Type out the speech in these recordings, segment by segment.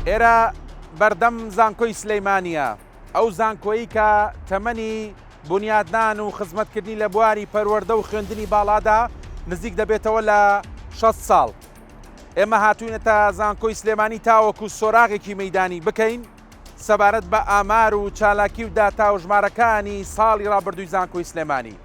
ئێرە بەردەم زانکۆی سلەیمانیە، ئەو زانکۆیی کە تەمەنی بنیادنان و خزمەتکردنی لە بواری پەروەردە و خوێندنی باڵادا نزیک دەبێتەوە لە 6 ساڵ. ئێمە هاتوونەتە زانکۆی سلێمانی تاوەکو سۆراغێکی مەیدانی بکەین سەبارەت بە ئامار و چالاکی و داتا و ژمارەکانی ساڵی ڕابردووی زانکۆی سلێمانی.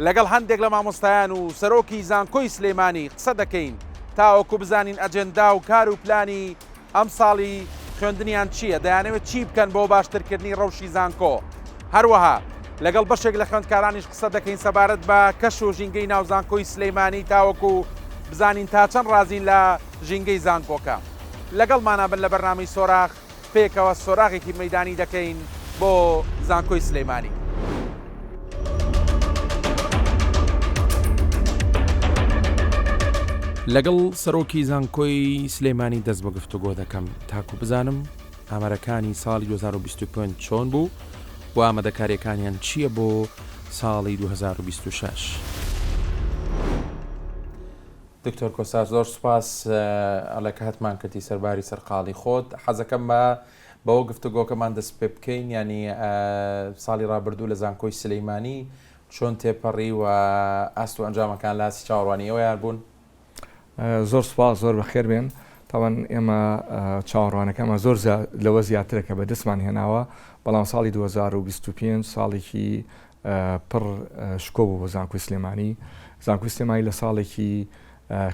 لەگەڵ هەندێک لە مامۆستایان و سەرۆکی زانکۆی سلێمانی قسە دەکەین تاوەکو بزانین ئەجەندا و کار و پلانی ئەم ساڵی خوێندنیان چییە، دەیانەوێت چی بکەن بۆ باشترکردنی ڕەوشی زانکۆ. هەروەها لەگەڵ بەشێک لە خوێندکارانیش قسە دەکەین سەبارەت بە کەش و ژینگەی ناو زانکۆی سلەیمانی تاوەکو بزانین تا چەند ڕازین لە ژینگەی زانکۆکە. لەگەڵمانە بن لە بەرنامەی سۆراخ پێکەوە سۆراغێکی مەیدانی دەکەین بۆ زانکۆی سلەیمانی. لەگەڵ سەرۆکی زانکۆی سلێمانی دەست بە گفتوگۆ دەکەم تاکو بزانم ئامارەکانی ساڵی 2025 چۆن بوو و ئامادەکاریەکانیان چییە بۆ ساڵی 2026. دکتۆر کۆسار زۆر سوپاس ئەڵێکە هەتمان کردی سەرباری سەرقاڵی خۆت. حەزەکەم بەوە گفتوگۆکەمان دەست پێ بکەین، ینی ساڵی ڕابردوو لە زانکۆی سلەیمانی چۆن تێپەڕی و ئاست و ئەنجامەکان لاسی چاوەڕوانی ئەوە یار بوون. زۆر سوپاس، زۆر بەخێر بێن. تاوان ئێمە چاوەڕوانەکەمە زۆر لەوە زیاترەکە بە دەستمان هێناوە، بەڵام ساڵی 2025 ساڵێکی پڕ شکۆ بوو بۆ زانکۆی سلێمانی. زانکۆی سلێمانی لە ساڵێکی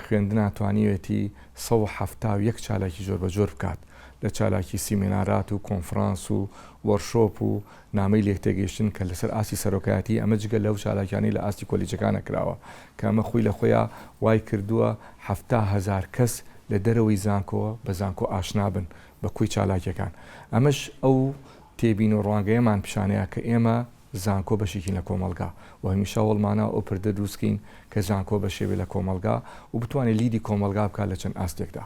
خوێندنا توانیوێتی 171 چالاکی جۆر بە جۆر بکات لە چالاکی سیمینارات و کۆنفرانس و وەرشۆپ و نامەی لێکتێگەیشتن کە لەسەر ئاستی سەرۆکایەتی ئەمە جگە لەو چالاکیانی لە ئاستی کۆلیجەکانە کراوە کە ئەمە خۆی لە خۆیان وای کردووە 70,000 کەس لە دەرەوەی زانکۆوە بە زانکۆ ئاشنا بن بە کوی چالاکیەکان. ئەمەش ئەو تێبین و ڕوانگەیەمان پیشانەیە کە ئێمە زانکۆ بەشێکین لە کۆمەلگا و هەمیشە وەڵمانە ئەو پردە دروستکەین کە زانکۆ بەشێوێ لە کۆمەلگا و بتوانێت لیدی کۆمەلگا بکات لە چەند ئاستێکدا.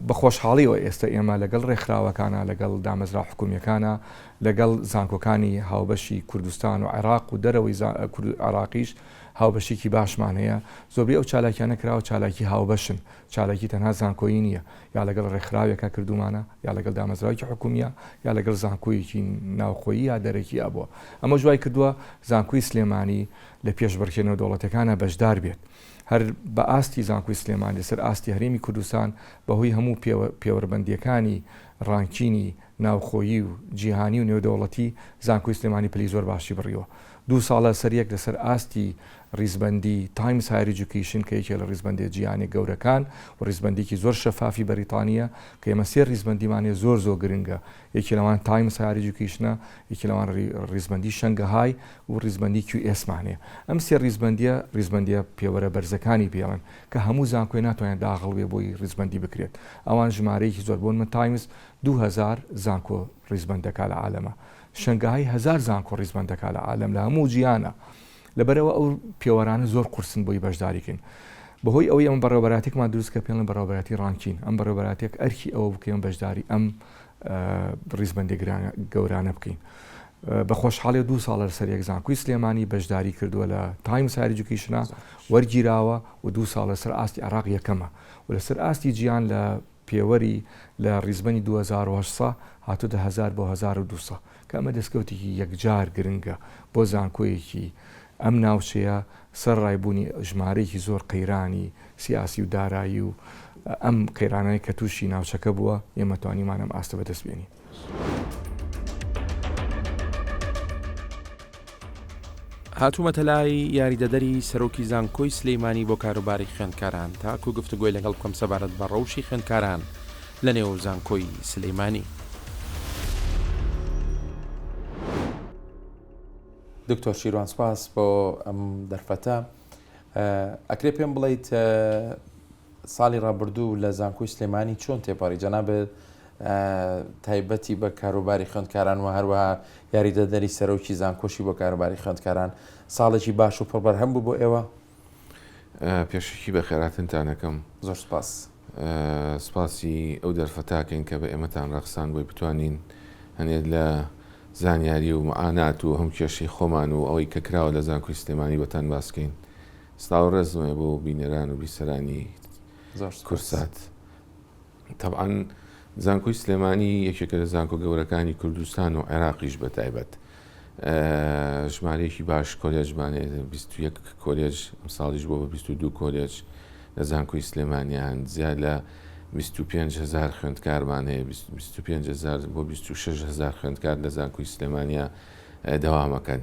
بە خۆشحاڵیەوە ئێستا ئێمە لەگەڵ ڕێکخراوەکانە، لەگەڵ دامەزرا حکوومیەکانە، لەگەڵ زانکۆکانی هاوبەشی کوردستان و عێراق و دەرەوەی عێراقیش هاوبەشێکی باشمان هەیە. زۆربەی ئەو چالاکیانە کراوە چالاکی هاوبەشن، چالاکی تەنها زانکۆیی نییە، یا لەگەڵ ڕێکخراوێکە کردومانە، یا لەگەڵ دامەزراوێکی حکوومیە، یا لەگەڵ زانکۆیەکی ناوخۆیی یا دەرەکی ئابووە. ئەمە جوای کردووە زانکۆی سلێمانی لە پێشبڕکێنەوە دەوڵەتەکانە بەشدار بێت. هەر بە ئاستی زانکۆی سلێمانی لەسەر ئاستی هەرێمی کوردستان بەهۆی هەموو پێوەربەندیەکانی ڕانکینی ناوخۆیی و جیهانی و نێودەوڵەتی زانکۆی سلێمانی پلی زۆر باشی بڕیوە. 2 ساڵە سەریەک لەسەر ئاستی ڕیزبەندی تایمز هایر ئێجوکیشن کە یەکێک لە ڕیزبەندی جیهانی گەورەکان و ڕیزبەندێکی زۆر شەفافی بەریتانیە کە ئێمە 3 ڕیزبەندیمانێ زۆر گرنگە. یەکی لەوان تایمز هایر ئێجوکیشنە، یەکی لەوان ڕیزبەندی شەنگەهای و ڕیزبەندی QS-مانێ. ئەم 3 ڕیزبەندیە پێوەرە بەرزەکانی پێڵن کە هەموو زانکۆی ناتوانێت داخڵ بۆی ڕیزبەندی بکرێت. ئەوان ژمارەیەکی زۆر بۆن من تایمز 2000 زانکۆ ڕیزبەندەکە لە عالەمە، شەنگەهای 1000 زانکۆ ڕیزبەندەکە لە عالەم لە هەموو جیهانە. لەبەرەوە ئەو پێوەرانە زۆر قورسن بۆی بەشداریکن. بەهۆی ئەوەی ئەم بەڕێوەبەراتێکمان دروست کە پێڵن بەڕێوەبەراتی ڕانکین، ئەم بەڕێوەبەراتێک ئەرکی ئەوە بکەین بەشداری ئەم ڕیزبەندی گەورانە بکەین. بە خۆشحاڵی 2 ساڵە سەر یەک زانکۆی سلێمانی بەشداری کردووە لە تایمز هایر ئێجوکیشنە وەرگیراوە و 2 ساڵە سەر ئاستی عێراق یەکەمە و لەسەر ئاستی جیهان لە پێوەری لە ڕیزبەنی 2800 هاتووە 1000 بۆ 1200 کە ئەمە دەستکەوتێکی یەکجار گرنگە بۆ زانکۆیەکی ئەم ناوچەیە سەر ڕایبوونی ژمارەیەکی زۆر قەیرانی سیاسی و دارایی و ئەم قەیرانەی کە تووشی ناوچەکە بووە ئێمە توانیمان ئەم ئاستە بەدەستبێنین. هاتوومەتە لای یاریدەدەری سەرۆکی زانکۆی سلەیمانی بۆ کاروباری خوێندکاران تاکو گفتوگۆی لەگەڵ بکەم سەبارەت بە ڕەوشی خوێندکاران لە نێو زانکۆی سلەیمانی. دکتۆر شیروان سپاس بۆ ئەم دەرفەتە. ئەکرێ پێم بڵیت ساڵی ڕابردوو لە زانکۆی سلێمانی چۆن تێپەڕی جەنابێت تایبەتی بە کاروباری خوێندکاران و هەروەها یاریدەدەری سەرۆکی زانکۆشی بۆ کاروباری خوێندکاران ساڵێکی باش و پڕبەرهەم بوو بۆ ئێوە؟ پێشکی بە خێراتنتانەکەم. زۆر سپاس. سپاسی ئەو دەرفەتاکەین کە بە ئێمەتان ڕەخسان بۆی بتوانین هەنێت لە زانیاری و معانات و هەم کێشەی خۆمان و ئەوەی کە کراوە لە زانکۆی سلێمانی بەتان باسکەین. ستاو ڕێزمێ بۆ بینەران و بیسەرانی کورسات. طبعاً زانکۆی سلێمانی یەکێکە لە زانکۆ گەورەکانی کوردستان و عێراقیش بە تایبەت ژمارەیەکی باش کۆلێژمانێ 21 کۆلێژ ساڵیش بۆ بە 22 کۆلێج لە زانکۆی سلێمانیان زیاد لە 25,000 خوێندکارمان هەیە 25,000 بۆ 26,000 خوێندکار لە زانکۆی سلێمانیا دەوامەکەن.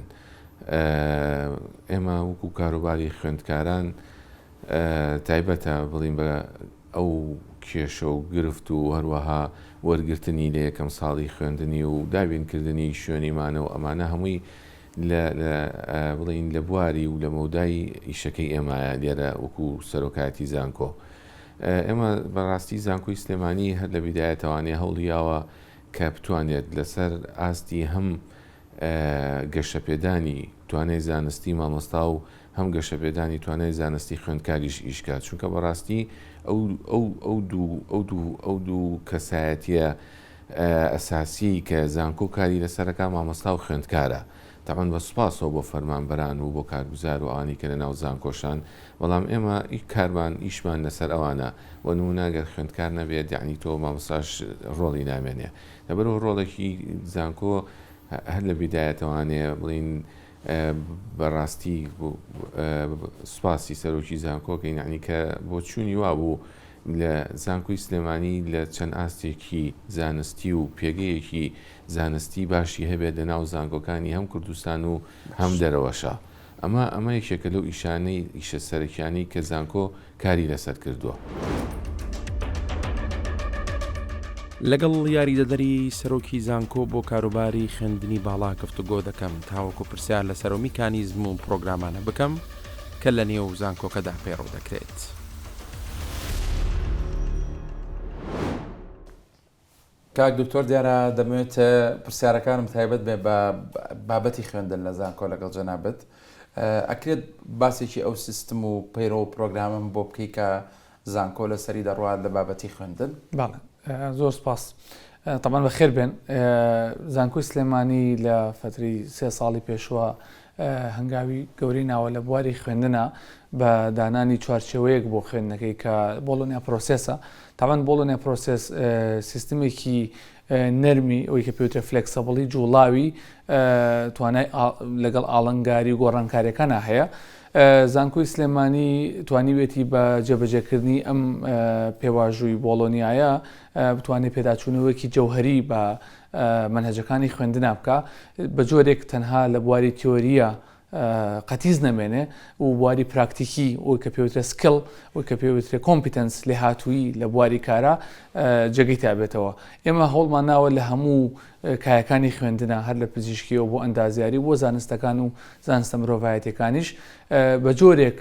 ئێمە وەکو کاروباری خوێندکاران تایبەتە بڵین بە ئەو کێشە و گرفت و هەروەها وەرگرتنی لە یەکەم ساڵی خوێندنی و دابینکردنی شوێنیمانە و ئەمانە هەمووی بڵین لە بواری و لە مەودای ئیشەکەی ئێمایە لێرە وەکو سەرۆکاتی زانکۆ. ئێمە بەڕاستی زانکۆی سلێمانی هەر لە بیدایەتەوانێ هەوڵیاوە کە بتوانێت لەسەر ئاستی هەم گەشەپێدانی توانای زانستی مامۆستا و هەم گەشەپێدانی توانای زانستی خوێندکاریش ئیشکات، چونکە بەڕاستی ئەو دوو کەسایەتیە ئەساسی کە زانکۆ کاری لەسەرەکە مامۆستا و خوێندکارە. تاوان بە سوپاسەوە بۆ فەرمانبەران و بۆ کارگوزار و ئەوانی کە لە ناو زانکۆشان، بەڵام ئێمە کارمان ئیشمان لەسەر ئەوانە و نمونەگەر خوێندکار نەبێت یعنی تۆ مامۆستاش ڕۆڵی نامێنێ. لەبەرەوە ڕۆڵێکی زانکۆ هەر لە بیدایەتەوانێ بڵین بەڕاستی سوپاسی سەرۆکی زانکۆکەین، یعنی کە بۆ چوونی وا بوو لە زانکۆی سلێمانی لە چەند ئاستێکی زانستی و پێگەیەکی زانستی باشی هەبێت لە ناو زانکۆکانی هەم کوردستان و هەم دەرەوەشە. ئەمە یەکێکە لەو ئیشانەی ئیشە سەرەکیانی کە زانکۆ کاری لەسەر کردووە. لەگەڵ یاریدەدەری سەرۆکی زانکۆ بۆ کاروباری خوێندنی باڵا گفتوگۆ دەکەم تاوەکو پرسیار لەسەر و میکانیزم و پرۆگرامانە بکەم کە لە نێو زانکۆکەدا پێڕۆ دەکرێت. کاک دکتۆر دیارە دەمەوێت پرسیارەکانم تایبەت بێ بە بابەتی خوێندن لە زانکۆ لەگەڵ جەنابەت. ئەکرێت باسێکی ئەو سیستم و پەیرۆ و پرۆگرامم بۆ بکەی کە زانکۆ لە سەری دەڕوات لە بابەتی خوێندن؟ باڵێ زۆر سپاس. طبعاً بەخێر بێن. زانکۆی سلێمانی لە فتری 3 ساڵی پێشوە هەنگاوی گەورەی ناوە لە بواری خوێندنە بە دانانی چوارچێوەیەک بۆ خوێندنەکەی کە بۆلۆنیا پرۆسێسە. طبعاً بۆلۆنیا پرۆسێس سیستمێکی نەرمی ئەوەی کە پێوترە فلێکسەبڵی جوڵاوی توانای لەگەڵ ئاڵنگاری و گۆڕانکاریەکانە هەیە. زانکۆی سلێمانی توانیوێتی بە جێبەجێکردنی ئەم پێواژووی بۆلۆنیایە بتوانێت پێداچوونەوەکی جەوهری بە منهەجەکانی خوێندنا بکە بە جۆرێک تەنها لە بواری تیۆریە قەتیز نەمێنێ و بواری پراکتیکی ئەوی کە پێوترە سکڵ ئەوی کە پێوترە کۆمپیتەنس لێ هاتووی لە بواری کارە جێگەی تابێتەوە. ئێمە هەوڵمان ناوە لە هەموو کایەکانی خوێندنە هەر لە پزیشکیەوە بۆ ئەندازیاری بۆ زانستەکان و زانستە مرۆڤایەتیەکانیش بە جۆرێک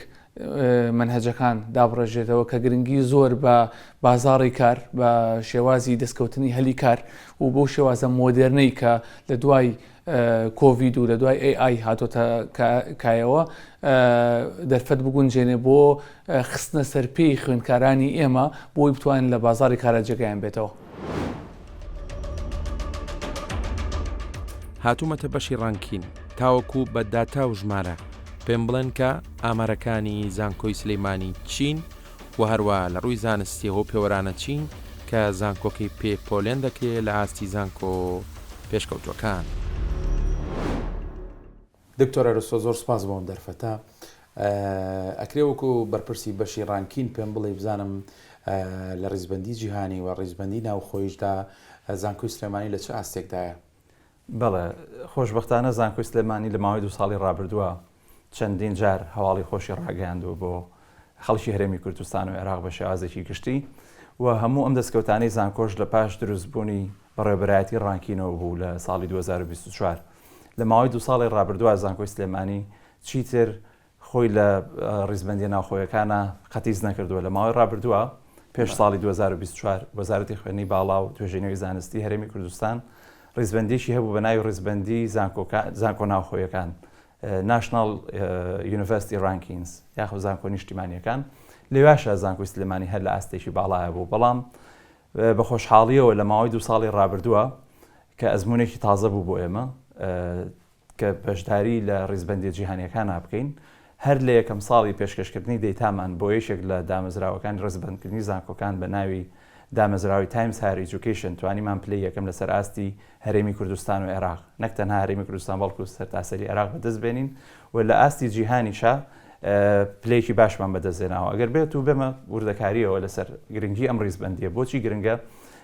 منهەجەکان دابڕێژێتەوە کە گرنگی زۆر بە بازاڕی کار بە شێوازی دەستکەوتنی هەلی کار و بۆ شێوازە مۆدرنەی کە لە دوای کۆڤید و لە دوای AI هاتۆتە کایەوە دەرفەت بگونجێنێ بۆ خستنە سەرپێی خوێندکارانی ئێمە بۆی بتوانن لە بازاڕی کارە جێگەیان بێتەوە. هاتوومەتە بەشی ڕانکین تاوەکو بە داتا و ژمارە پێم بڵێن کە ئامارەکانی زانکۆی سلێمانی چین و هەروە لە ڕووی زانستیەوە پێوەرانە چین کە زانکۆکەی پێ پۆلێن دەکرێت لە ئاستی زانکۆ پێشکەوتوەکان. دکتۆرە رسۆ زۆر سپاس بۆم دەرفەتە. ئەکرێ وەکو بەرپرسی بەشی ڕانکین پێم بڵێ بزانم لە ڕیزبەندی جیهانی و ڕیزبەندی ناوخۆیشدا زانکۆی سلێمانی لە چه ئاستێکدایە؟ بەڵێ خۆشبەختانە زانکۆی سلێمانی لە ماوەی 2 ساڵی ڕابردووە چەندین جار هەواڵی خۆشی ڕاگەیاندووە بۆ خەڵکی هەرێمی کوردستان و عێراق بە شێوازێکی گشتی و هەموو ئەم دەستکەوتانەی زانکۆش لە پاش دروستبوونی بەڕێوەبەرایەتی ڕانکینەوە بوو لە ساڵی 2024. لە ماوەی 2 ساڵی ڕابردووە زانکۆی سلێمانی چیتر خۆی لە ڕیزبەندی ناوخۆیەکانە قەتیز نەکردووە. لە ماوەی ڕابردووە پێش ساڵی 2024 وەزارەتی خوێندنی باڵا و توێژینەوەی زانستی هەرێمی کوردستان ڕیزبەندیشی هەبوو بە ناوی ڕیزبەندی زانکۆ ناوخۆیەکان National University Rankings یاخۆ زانکۆ نیشتیمانیەکان. لێواشە زانکۆی سلێمانی هەر لە ئاستێکی باڵایە بوو، بەڵام بە خۆشحاڵیەوە لە ماوەی 2 ساڵی ڕابردووە کە ئەزمونێکی تازە بوو بۆ ئێمە کە بەشداری لە ڕیزبەندی جیهانیەکان بکەین هەر لە یەکەم ساڵی پێشکەشکردنی دەیتامان بۆ یەکێک لە دامەزراوەکانی ڕیزبەندکردنی زانکۆکان بە ناوی دامەزراوی تایمز هایر ئیدوکیشن توانیمان پلەی یەکەم لەسەر ئاستی هەرێمی کوردستان و عێراق نەک تەنها هەرێمی کوردستان بەڵکو سەرتاسەری عێراق بەدەست بێنین و لە ئاستی جیهانیشە پلەیەکی باشمان بەدەستێناوە ئەگەر بێت و بێمە وردەکاریەوە لەسەر گرنگی ئەم ڕیزبەندیە بۆچی گرنگە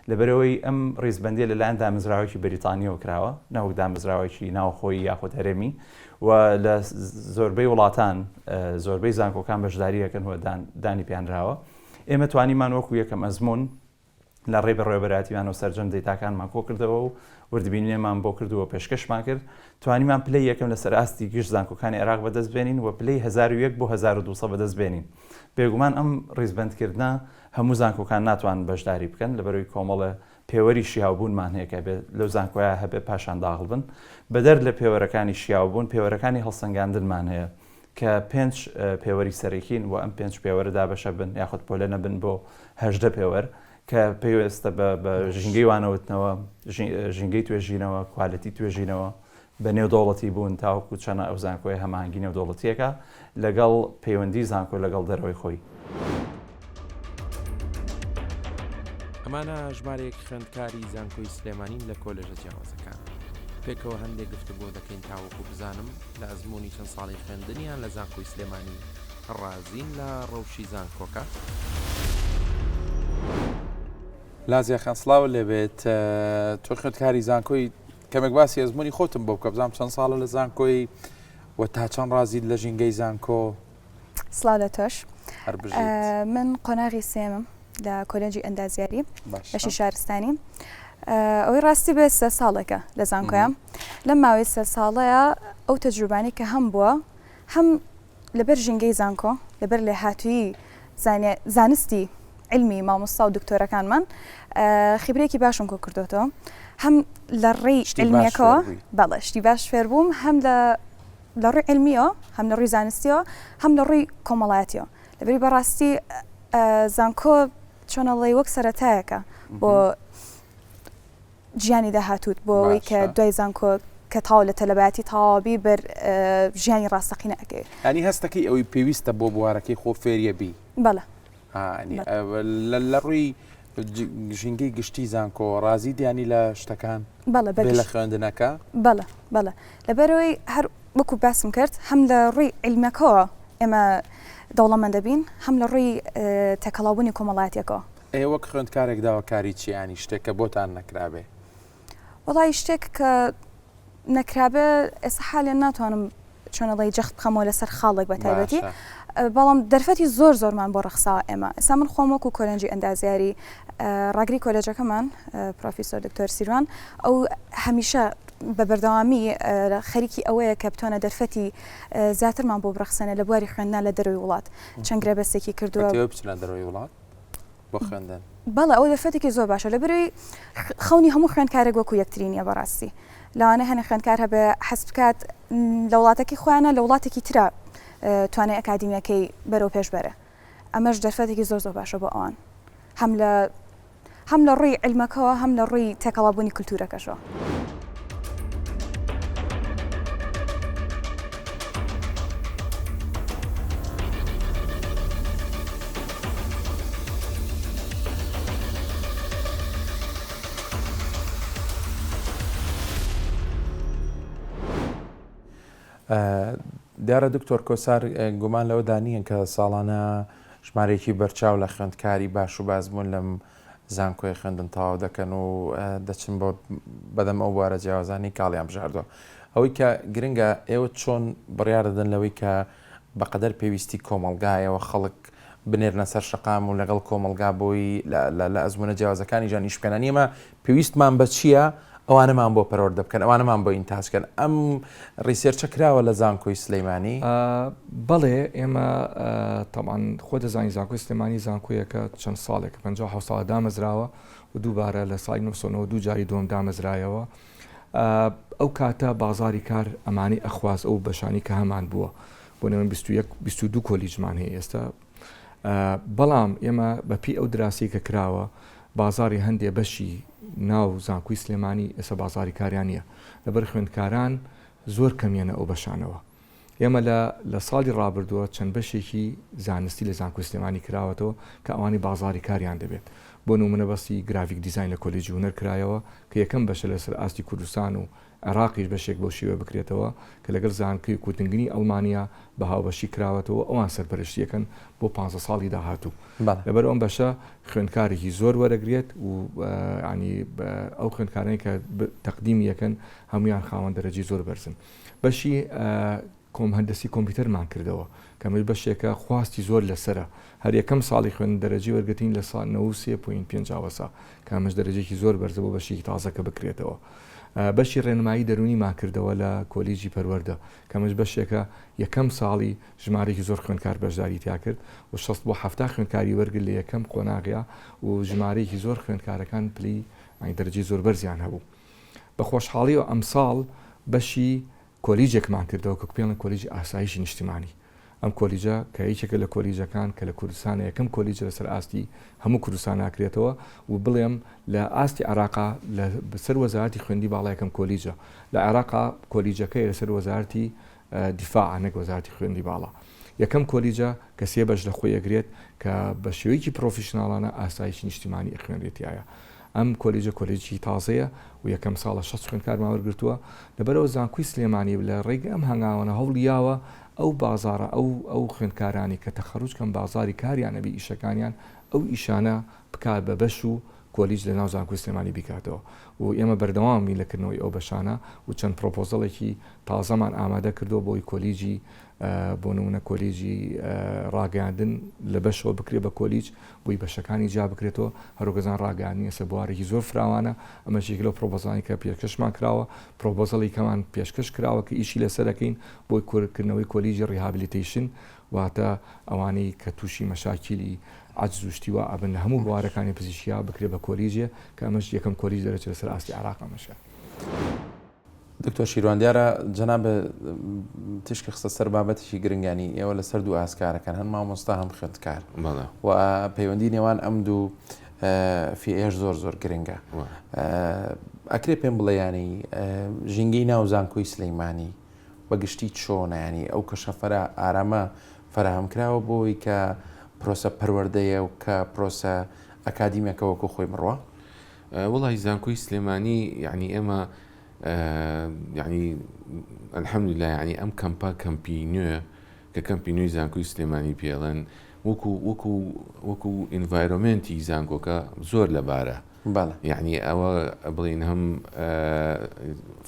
لەبەرەوەی ئەم ڕیزبەندیە لەلایەن دامەزراوەیەکی بەریتانیەوە کراوە نەوەک دامەزراوەیەکی ناوخۆیی یاخود هەرێمی و لە زۆربەی وڵاتان زۆربەی زانکۆکان بەشداریەکەن و دانی پیانراوە ئێمە توانیمان وەکو یەکەم ئەزمون لە ڕێ بەڕێوەبەراتیمان و سەرجەم دەیتاکانمان کۆ کردەوە و وردبینێمان بۆ کردووە پێشکەشمان کرد توانیمان پلەی یەکەم لەسەر ئاستی گشت زانکۆکانی عێراق بەدەست بێنین و پلەی 1001 بۆ 1200 بەدەست بێنین بێگومان ئەم ڕیزبەندکردە هەموو زانکۆکان ناتوان بەشداری بکەن لەبەرەوەی کۆمەڵە پێوەری شیاوبوونمان هەیە کە بێت لەو زانکۆیە هەبێ پاشان داغڵ بن بەدەر لە پێوەرەکانی شیاوبوون پێوەرەکانی هەڵسەنگاندنمان هەیە کە 5 پێوەری سەرەکین و ئەم 5 پێوەرە دابەشە بن یاخود پۆلە نەبن بۆ 18 پێوەر کە پێویستە بە ژینگەی وانەوتنەوە ژینگەی توێژینەوە کوالەتی توێژینەوە بە نێودوڵەتی بوون تاوەکو چەنە ئەو زانکۆی هەماهنگگی نێودوڵەتیەکە لەگەڵ پەیوەندی زانکۆ لەگەڵ دەرەوەی خۆی. ئەمانە ژمارەیەک خوێندکاری زانکۆی سلێمانین لە کۆلێژە جیاوازەکان. پێکەوە هەندێک گفتگۆ دەکەین تاوەکو بزانم لە ئەزمموی چەند ساڵی خوێندنیان لە زانکۆی سلێمانی ڕازین لە ڕەوشی زانکۆکە. لازیە خەنسڵاوە لێبێت تۆ خوێندکاری زانکۆی کەمێک باسی ئەزمموی خۆتم بۆ بکە بزانم چەند ساڵە لە زانکۆی و تا چەند ڕازید لە ژینگەی زانکۆ. سڵاو لە تۆش من قۆناغی سێمم لە کۆلێجی ئەندازیاری بەشی شارستانی ئەوەی ڕاستی بێ 3 ساڵێکە لە زانکۆیە لەم ماوەی 3 ساڵەیە ئەو تەجروبانی کە هەم بووە هەم لەبەر ژینگەی زانکۆ لەبەر لێ هاتووی زانستی علمی مامۆستا و دکتۆرەکانمان خیبرێکی باشم کۆ کردوتەوە هەم لە ڕێی علمیەکەوە بەڵێ شتی باش فێر بووم هەم لە ڕووی علمیەوە هەم لە ڕووی زانستیەوە هەم لە ڕووی کۆمەڵایەتیەوە لەبەری بەڕاستی زانکۆ چۆنەڵی وەک سەرەتایەکە بۆ ژیانی داهاتوت بۆ ئەوەی کە دوای زانکۆ کە تاو لە تەلەبەتی تاوابی بەر ژیانی ڕاستەقینە ئەەکەی ینی هەستەکەی ئەوەی پێویستە بۆ بوارەکەی خۆ فێریە بی بەڵە لە ڕووی ژینگەی گشتی زانکۆ ڕازی دیانی لە شتەکان بەڵە بێ لە خوێندنەکە بەڵە لەبەرەوەی هەر وەکو باسم کرد هەم لە ڕووی علمەکەەوە ئێمە دەوڵەمەندە بین هەم لە ڕووی تەکەڵاوبوونی کۆمەڵایەتێکەوە. وەک خوێندکارێک داواکاری چیانی شتێکە بۆتان نەکرابێ؟ وەڵی شتێک کە نەکرابێ ئێستا حالیان ناتوانم چۆنەڵی جەخت بخەمەوە لەسەر خاڵێک بە تایبەتی بەڵام دەرفەتی زۆرمان بۆ ڕەخساوە ئێمە ئێستا من خۆم وەکو کۆلێنجی ئەندازیاری ڕاگری کۆلێجەکەمان پرۆفیسۆر دکتۆر سیروان ئەو هەمیشە بە بەردەوامی خەریکی ئەوەیە کە بتوانە دەرفەتی زیاترمان بۆ بڕەخسەنە لە بواری خوێندنا لە دەروی وڵات چەند گرێبەستێکی کردووە دەروی وڵات بۆ خوێندن. بەڵێ ئەو دەرفەتێکی زۆر باشە لە بەروی خەونی هەموو خوێندکارێک وەکو یەکترینیە بەڕاستی لەوانە هەنێ خوێندکار هەبێ حەز بکات لە وڵاتێکی خۆیانە لە وڵاتێکی ترە توانای ئەکادیمیەکەی بەرەو پێش بەرە ئەمەش دەرفەتێکی زۆر باشە بۆ ئەوان هەم لە ڕووی علمەکەەوە هەم لە ڕووی تێکەڵابوونی کولتورەکەشەوە. دیارە دکتۆر کۆسار گومان لەوە دانیەن کە ساڵانە ژمارێکی بەرچاو لە خوێندکاری باش و بازبوون لەم زانکۆی خوێندن تەواو دەکەن و دەچن بۆ بەدەم ئەو بوارە جیاوازانی کاڵیان بژاردووە ئەوەی کە گرنگە ئێوە چۆن بڕیار دەدەن لەوەی کە بەقەدەر پێویستی کۆمەلگایەوە خەڵک بنێرنە سەر شقام و لەگەڵ کۆمەلگا بۆی لە ئەزمونە جیاوازەکانی ژانی شپێنانی ئێمە پێویستمان بە چییە؟ ئەوانەمان بۆ پەروەردە بکەن ئەوانەمان بۆ ئینتاجکەن ئەم ڕیسێرچە کراوە لە زانکۆی سلەیمانی؟ بەڵێ ئێمە تەمان خۆ دەزانی زانکۆی سلێمانی زانکۆیەکە چەند ساڵێک 57 ساڵ دامەزراوە و دووبارە لە ساڵی 1992 جاری دوم دامەزرایەوە ئەو کاتە بازاری کار ئەمانی ئەخواز ئەو بەشانی کە هەمان بووە بۆ نێوان 22 کۆلیجمان هەیە ئێستا بەڵام ئێمە بەپی ئەو دراسی کە کراوە بازاری هەندێ بەشی ناو زانکۆی سلێمانی ئێستا بازاری کاریان نییە لەبەر خوێندکاران زۆر کەمیانە ئەو بەشانەوە ئێمە لە ساڵی ڕابردووە چەند بەشێکی زانستی لە زانکۆی سلێمانی کراوەتەوە کە ئەوانی بازاری کاریان دەبێت بۆ نمونە بەسی گرافیک دیزاین لە کۆلیجی هونەر کرایەوە کە یەکەم بەشە لەسەر ئاستی کوردستان و عێراقیش بەشێک بۆ شێوە بکرێتەوە کە لەگەڵ زانکۆی کوردنگنی ئەڵمانیا بە هاوبەشی کراوەتەوە ئەوان سەرپەرشتیەکەن بۆ 15 ساڵی داهاتوو لەبەر ئەم بەشە خوێندکارێکی زۆر وەرەگرێت و ینی ئەو خوێندکارانی کە تەقدیمی یەکەن هەمویان خاوەن دەرەجی زۆر بەرزن بەشی هەندسی کۆمپیوتەرمان کردەوە کەمەش بەشێکە خواستی زۆر لەسرە هەر یەکەم ساڵی خوێن دەرەجی وەرگتین لە ساڵ 93.5 کامەش دەرەجێکی زۆر بەرزە بۆ بەشی تازەکە بکرێتەوە بەشی ڕێنمایی دەرونیمان کردەوە لە کۆلیجی پەروەردە کەمەش بەشێکە یەکەم ساڵی ژمارەی زۆر خوێندکار بەشداری تیا کرد و 6 بۆ 7 خوێندکاری وەرگر لە یەکەم قۆناغیا و ژمارەیەکی زۆر خوێندکارەکان پلی دەرەجی زۆر بەرزیان هەبوو بە خۆشحاڵی و ئەمساڵ بەشی کۆلیجێکمان کردەوە کە پێڵن کۆلیجی ئاسایشی نیشتیمانی ئەم کۆلیجە کە هیچێکە لە کۆلیجەکان کە لە کوردستانە یەکەم کۆلیج لەسەر ئاستی هەموو کوردستان ناکرێتەوە و بڵێم لە ئاستی عێراقا لەسەر وەزارەتی خوێندی باڵا یەکەم کۆلیجە لە عێراقا کۆلیجەکەی لەسەر وەزارەتی دیفاع نەک وەزارەتی خوێندی باڵا یەکەم کۆلیجە کە سێ بەش لە خۆی ئەگرێت کە بە شێوەیەکی پرۆفیشناڵانە ئاسایشی نیشتیمانی خوێنرێتیایە ئەم کۆلیجە کۆلیجی تازەیە و یەکەم ساڵە 6 خوێندکارمان وەرگرتووە لەبەرەوە زانکۆی سلێمانی لە ڕێگە ئەم هەنگاوانە هەوڵیاوە ئەو بازارە ئەو خوێندکارانی کە تەخەڕوجکەم بازاری کاریانەبی ئیشەکانیان ئەو ئیشانە بکات بە بەش و کۆلیج لە ناو زانکۆی سلێمانی بیکاتەوە و ئێمە بەردەوامی لەکردنەوەی ئەو بەشانە و چەند پرۆپۆزەڵێکی تازەمان ئامادە کردو بۆی کۆلیجی بۆ نمونە کۆلیجی ڕاگەاندن لە بەشەوە بکرێت بە کۆلیج بۆی بەشەکانی جا بکرێتەوە هەروگەزان ڕاگەاندنی ئەسە بوارێکی زۆر فراوانە ئەمەشێک لەو پرۆپۆزانی کە پێشکەشمان کراوە پرۆپۆزەڵی کەمان پێشکەش کراوە کە ئیشی لەسەرەکەین بۆی کورکردنەوەی کۆلیجی ڕیهابلیتیشن واتە ئەوانەی کە تووشی مەشاکیلی عەجز و شتیوا ئەبن هەموو بوارەکانی پزیشکیا بکرێت بە کۆلیجێ کە ئەمەش یەکەم کۆلیج دەرەچێت لەسەر ئاستی عێراق ئەمەشە. دکتۆر شیروان دیارە جەناب تشکی خستە سەر بابەتێکی گرنگانی ئێوە لەسەر دوو ئاسکارەکەن هەم مامۆستا هەم خوێندکار و پەیوەندی نێوان ئەم دوو فئێش زۆر گرنگە ئەکرێ پێم بڵێ ینی ژینگەی ناو زانکۆی سلەیمانی بەگشتی چۆنە ینی ئەو کەشەفەرە ئارامە فەرهەمکراوە بۆی کە پرۆسە پەروەردەیە و کە پرۆسە ئەکادیمیەکە وەکو خۆی بڕوە وڵی زانکۆی سلێمانی یعنی ئێمە یعنی الحەمدولله یعنی ئەم کەمپا کەمپی نوێ کە کەمپی نوێی زانکۆی سلێمانی پێڵێن وەکو ئینڤایرۆمنتی زانکۆکە زۆر لەبارە یعنی ئەوە بڵین هەم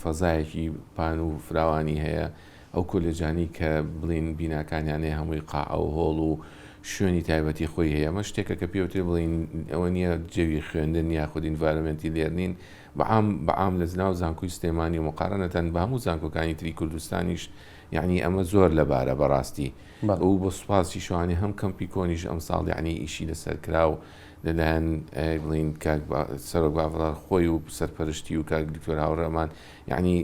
فەزایەکی پان و فراوانی هەیە ئەو کۆلێجانی کە بڵین بیناکانیانەیە هەمووی قاع و هۆڵ و شوێنی تایبەتی خۆی هەیە ئەمە شتێکە کە پێوتێ بڵین ئەوە نییە جەوی خوێندن یاخود ئینڤایرۆمنتی لێرنین بەعام لە ناو زانکۆی سلێمانی و مقارنەتەن بە هەموو زانکۆکانی تری کوردستانیش یعنی ئەمە زۆر لەبارە بەڕاستی ئەو بۆ سوپاسی شوانی هەم کەمپی کۆنیش ئەم ساڵ یعنی ئیشی لەسەر کراو لەلایەن بڵین سەرۆک باڵار خۆی و سەرپەرشتی و کاک دکتۆر هاوڕێمان یعنی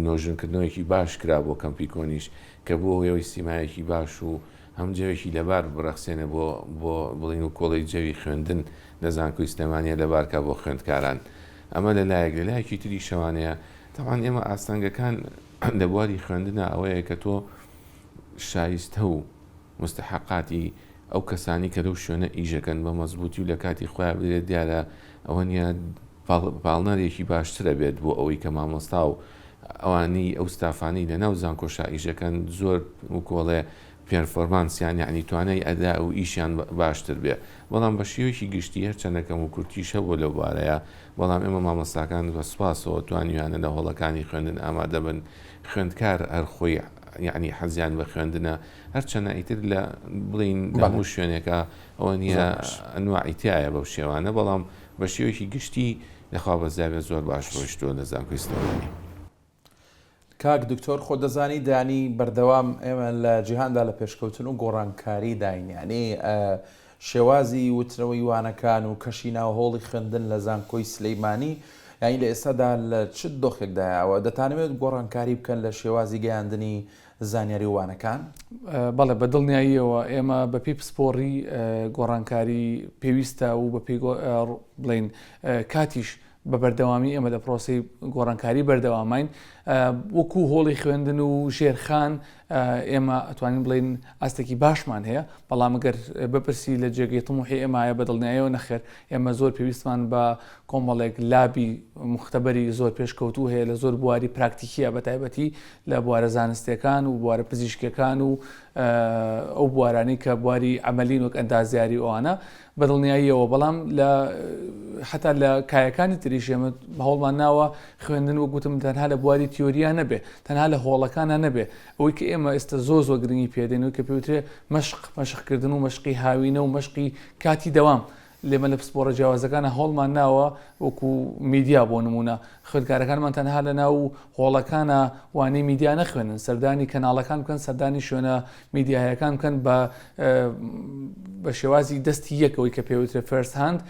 نۆژنکردنەوەیکی باش کرا بۆ کەمپی کۆنیش کە بۆ هۆیەوەی سیمایەکی باش و هەم جەوێکی لەبار بڕەخسێنە بۆ بڵین و کۆڵی جەوی خوێندن لە زانکۆی سلێمانیە لەبارکە بۆ خوێندکاران ئەمە لەلایەکی تری شەوانەیە تاوان ئێمە ئاستانگەکان لە بواری خوێندنە ئەوەیە کە تۆ شایستە و مستحقاتی ئەو کەسانی کە لەو شوێنە ئیژەکەن بە مەزبوطی و لە کاتی خۆیان بێت دیارە ئەوە نیە باڵنەرێکی باشترە بێت بۆ ئەوەی کە مامۆستا و ئەوانەی ئەو ستافانەی لە ناو زانکۆشا ئیژەکەن زۆر و کۆڵێ پێرفۆرمانسیان یعنی توانای ئەدا و ئیشیان باشتر بێ بەڵام بە شێوەیەکی گشتی هەرچەندەکەم و کورتیشە بۆ لەو بارەیە بەڵام ئێمە مامۆستاکان بە سوپاسەوە توانیوانە لە هۆڵەکانی خوێندن ئامادە بن خوێندکار هەرخۆی یعنی حەزیان بە خوێندنە هەرچەنە ئیتر لە بڵین هەموو شوێنێکە ئەوە نییە ئەنواعیتایە بەو شێوانە بەڵام بە شێوەیەکی گشتی لەخوا بەزیابێت زۆر باش ڕۆیشتووە لە زانکۆی سلێمانی. کاک دکتۆر خۆ دەزانی دانی بەردەوام ئێمە لە جیهاندا لە پێشکەوتن و گۆڕانکاری داینیانی شێوازی وترەوەی وانەکان و کەشی ناوهۆڵی خوێندن لە زانکۆی سلەیمانی یعنی لە ئێستادا لە چ دۆخێکدایەوە دەتانەوێت گۆڕانکاری بکەن لە شێوازی گەیاندنی زانیاری وانەکان؟ بەڵێ بە دڵنیاییەوە ئێمە بە پێی پسپۆڕی گۆڕانکاری پێویستە و بە پێی بڵین کاتیش بە بەردەوامی ئێمە لە پرۆسی گۆڕانکاری بەردەوامین وەکو هۆڵی خوێندن و ژێرخان ئێمە ئەتوانین بڵین ئاستێکی باشمان هەیە بەڵام ئەگەر بپرسی لە جێگەی تموحی ئێمایە بەدڵنیایەوە نەخێر ئێمە زۆر پێویستمان بە کۆمەڵێک لابی مختبەری زۆر پێشکەوتوو هەیە لە زۆر بواری پراکتیکیە بە تایبەتی لە بوارە زانستیەکان و بوارە پزیشکەکان و ئەو بوارانی کە بواری عملین وەک ئەندازیاری ئەوانە بەدڵنیاییەوە بەڵام حتا لە کایەکانی تریش ئێمە هەوڵمان ناوە خوێندن وەگوتم تەنها لە بواری تیۆریە نەبێ تەنها لە هۆڵەکانە نەبێ ئەوەی کە ئێمە ئێستا زۆر گرنگی پێدەین و کە پێوترێ مەشقکردن و مەشقی هاوینە و مەشقی کاتی دەوام لێمە لە پسپۆرە جیاوازەکانە هەوڵمان ناوە وەکو میدیا بۆ نمونە خوێندکارەکانمان تەنها لە ناو هۆڵەکانە وانەی میدیا نەخوێنن سەردانی کەناڵەکان بکەن سەردانی شوێنە میدیاهەکان بکەن بە شێوازی دەستی یەکەوەی کە پێوترێ فەرست هاند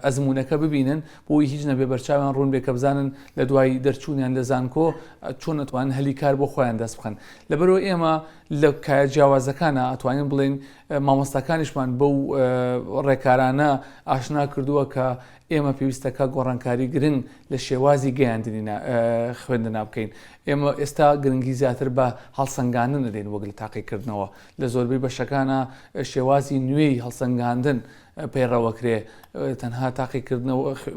ئەزمونونەکە ببینن بۆی هیچ نەبێ بەرچاویان ڕوون بێ کە بزانن لە دوای دەرچوونیان لە زانکۆ چۆن ئەتوانن هەلی کار بۆ خۆیان دەست بخەن لەبەرەوە ئێمە لە کایە جیاوازەکانە ئەتوانین بڵێن مامۆستاکانیشمان بەو ڕێکارانە ئاشنا کردووە کە ئێمە پێویستەکە گۆڕانکاری گرنگ لە شێوازی گەیاندنی خوێندنا بکەین ئێمە ئێستا گرنگی زیاتر بە هەڵسەنگاندن دەدەین وەک لە تاقیکردنەوە لە زۆربەی بەشەکانە شێوازی نوێی هەڵسەنگاندن پەیڕەوەکرێ تەنها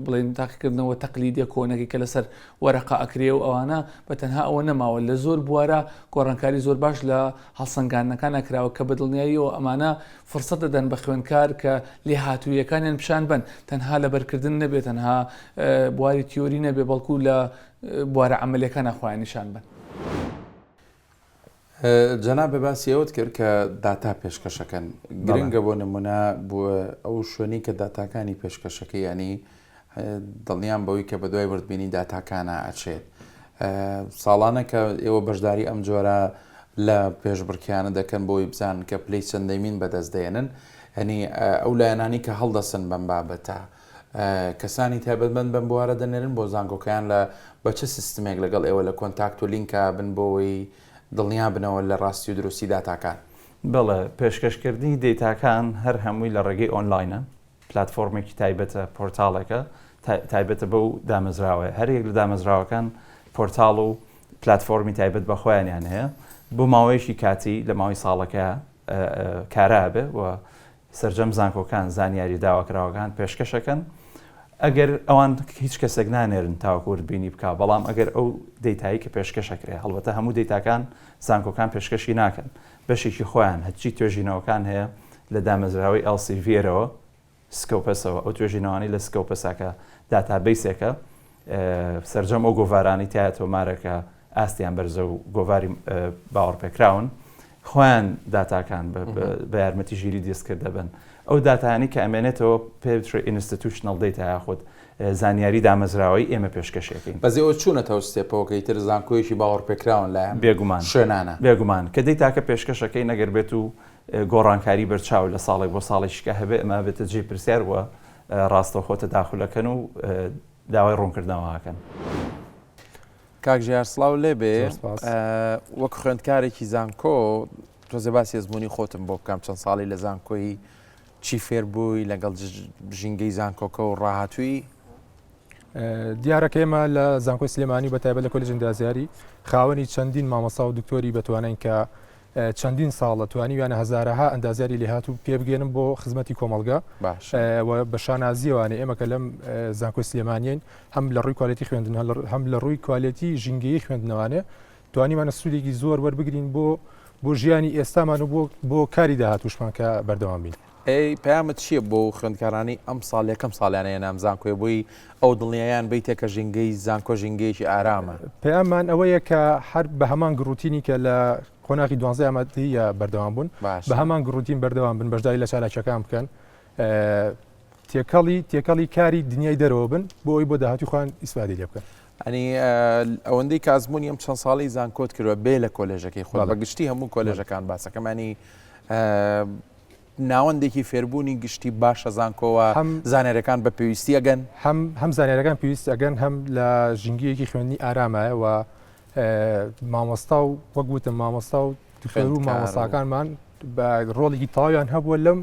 بڵێن تاقیکردنەوە تەقلیدیە کۆنەکەی کە لەسەر وەرەقا ئەکرێ و ئەوانە بە تەنها ئەوە نەماوە لە زۆر بوارە گۆڕانکاری زۆر باش لە هەڵسەنگاندنەکان ئەکراوە کە بەدڵنیاییەوە ئەمانە فرسەت دەدەن بە خوێندکار کە لێ هاتوویەکانیان پیشان بن تەنها لە بەرکردن نەبێت تەنها بواری تیۆری نەبێ بەڵکو لە بوارە عملیەکان نەخوایان نیشان بن. جەناب باسی ئەوت کرد کە داتا پێشکەشەکەن گرنگە بۆ نمونە بۆ ئەو شوێنی کە داتاکانی پێشکەشەکە ینی دڵنیان بەوەی کە بە دوای وردبینی داتاکانە ئەچێت ساڵانە کە ئێوە بەشداری ئەم جۆرە لە پێشبڕکیانە دەکەن بۆی بزانن کە پلەی چەندەمین بەدەست دێنن هەنی ئەو لایەنانی کە هەڵدەسن بەم بابەتە کەسانی تایبەتمەند بەم بوارە دەنێرن بۆ زانکۆکەیان لە بە چه سیستمێک لەگەڵ ئێوە لە کۆنتاکت و لینکە بن بۆەوەی دڵنیا بنەوە لە ڕاستی و دروستی داتاکان بەڵێ پێشکەشکردنی دەیتاکان هەر هەمووی لە ڕێگەی ئۆنلاینە پلتفۆرمێکی تایبەتە پۆرتاڵێکە تایبەتە بەو دامەزراوە هەرێک لە دامەزراوەکان پۆرتاڵ و پلتفۆرمی تایبەت بە خۆیانیان هەیە بۆ ماوەیەکی کاتی لە ماوەی ساڵەکە کارابێ و سەرجەم زانکۆکان زانیاری داواکراوەکان پێشکەشەکەن ئەگەر ئەوان هیچ کەسێک نانێرن تاوەکوردبینی بکە بەڵام ئەگەر ئەو دەیتایی کە پێشکەشەکرێ هەڵبەتە هەموو دەیتاکان زانکۆکان پێشکەشی ناکەن بەشێکی خۆیان هەچی توێژینەوەکان هەیە لە دامەزراوی ئەلسیڤێرەوە سکۆپەسەوە ئەو توێژینەوەی لە سکۆپەساکە داتابیسێکە سەرجەم ئەو گۆڤارانی تایەتەوە مارەکە ئاستیان بەرزە و گۆڤاری باوەڕپێکراون خۆیان داتاکان بە یارمەتی ژیری دەستکرد دەبن ئەو داتانی کە ئەمێنێتەوە پێوترێت ئینستیتوشنەڵ دەیتا یاخود زانیاری دامەزراوەی ئێمە پێشکەشەکەین بەزەوە چوونەتەوە ستێپەوەکەی تر زانکۆیەکی باوەڕپێکراون لایەن بێگومان شوێنانە بێگومان کە دەیتاکە پێشکەشەکەی نەگەر بێت و گۆڕانکاری بەرچاو لە ساڵێک بۆ ساڵێکیکە هەبێ ئەمە بێتە جێ پرسیار وە ڕاستەوخۆتە داخولەکەن و داوای ڕوونکردنەوەکەن. کاک ژیار سڵاو لێبێ وەک خوێندکارێکی زانکۆ تۆزێ باسی ئەزمموی خۆتم بۆ بکەم چەند ساڵی لە زانکۆی چی فێر بووی لەگەڵ ژینگەی زانکۆکە و ڕاهاتووی دیارەکە ئێمە لە زانکۆی سلێمانی بەتایبەت لە کۆلێژ ئەندازیاری خاوەنی چەندین مامۆستا و دکتۆری بەتوانین کە چەندین ساڵە توانیوانە هەزارەها ئەندازیاری لێهاتوو پێ بگەێنم بۆ خزمەتی کۆمەلگا بە شانازیەوانێ ئێمە کە لەم زانکۆی سلێمانیین هەم لە ڕووی کوالیتی خوێندن هەم لە ڕووی کوالیتی ژینگەیی خوێندنەوانێ توانیمانە سوودێکی زۆر وەربگرین بۆ ژیانی ئێستامان و بۆ کاری داهاتوشمان کە بەردەوام بین. ئەی پەیامت چییە بۆ خوێندکارانی ئەم ساڵ یەکەم ساڵیانەیە نام زانکۆی بووی ئەو دڵنیایان بیتێکە ژینگەی زانکۆ ژینگەیەکی ئارامە پەیامان ئەوەیە کە هەر بە هەمان گروتینی کە لە خۆناغی 12 ئامادەیە بەردەوام بوون بە هەمان گروتین بەردەوام بن بەشداری لە چالاکیەکان بکەن تێکەڵی کاری دنیای دەرەوە بن بۆ ئەوی بۆ داهاتوی خۆیان ئیسفادەی لێ بکەن. ئەنی ئەوەندەی کازمموی ئەم چەند ساڵی زانکۆت کردووە بێ لە کۆلێژەکەی خۆ بەگشتی هەموو کۆلێژەکان باسەکەمانی ناوەندێکی فێربوونی گشتی باشە زانکۆوە زانێرەکان بە پێویستی ئەگەن هەم زانێرەکان پێویست ئەگەن هەم لە ژینگەیەکی خوێندنی ئارامایە و مامۆستا و وەکگوتم مامۆستا و خوێن و مامۆستاکانمان بە ڕۆڵێکی تەواویان هەبووە لەم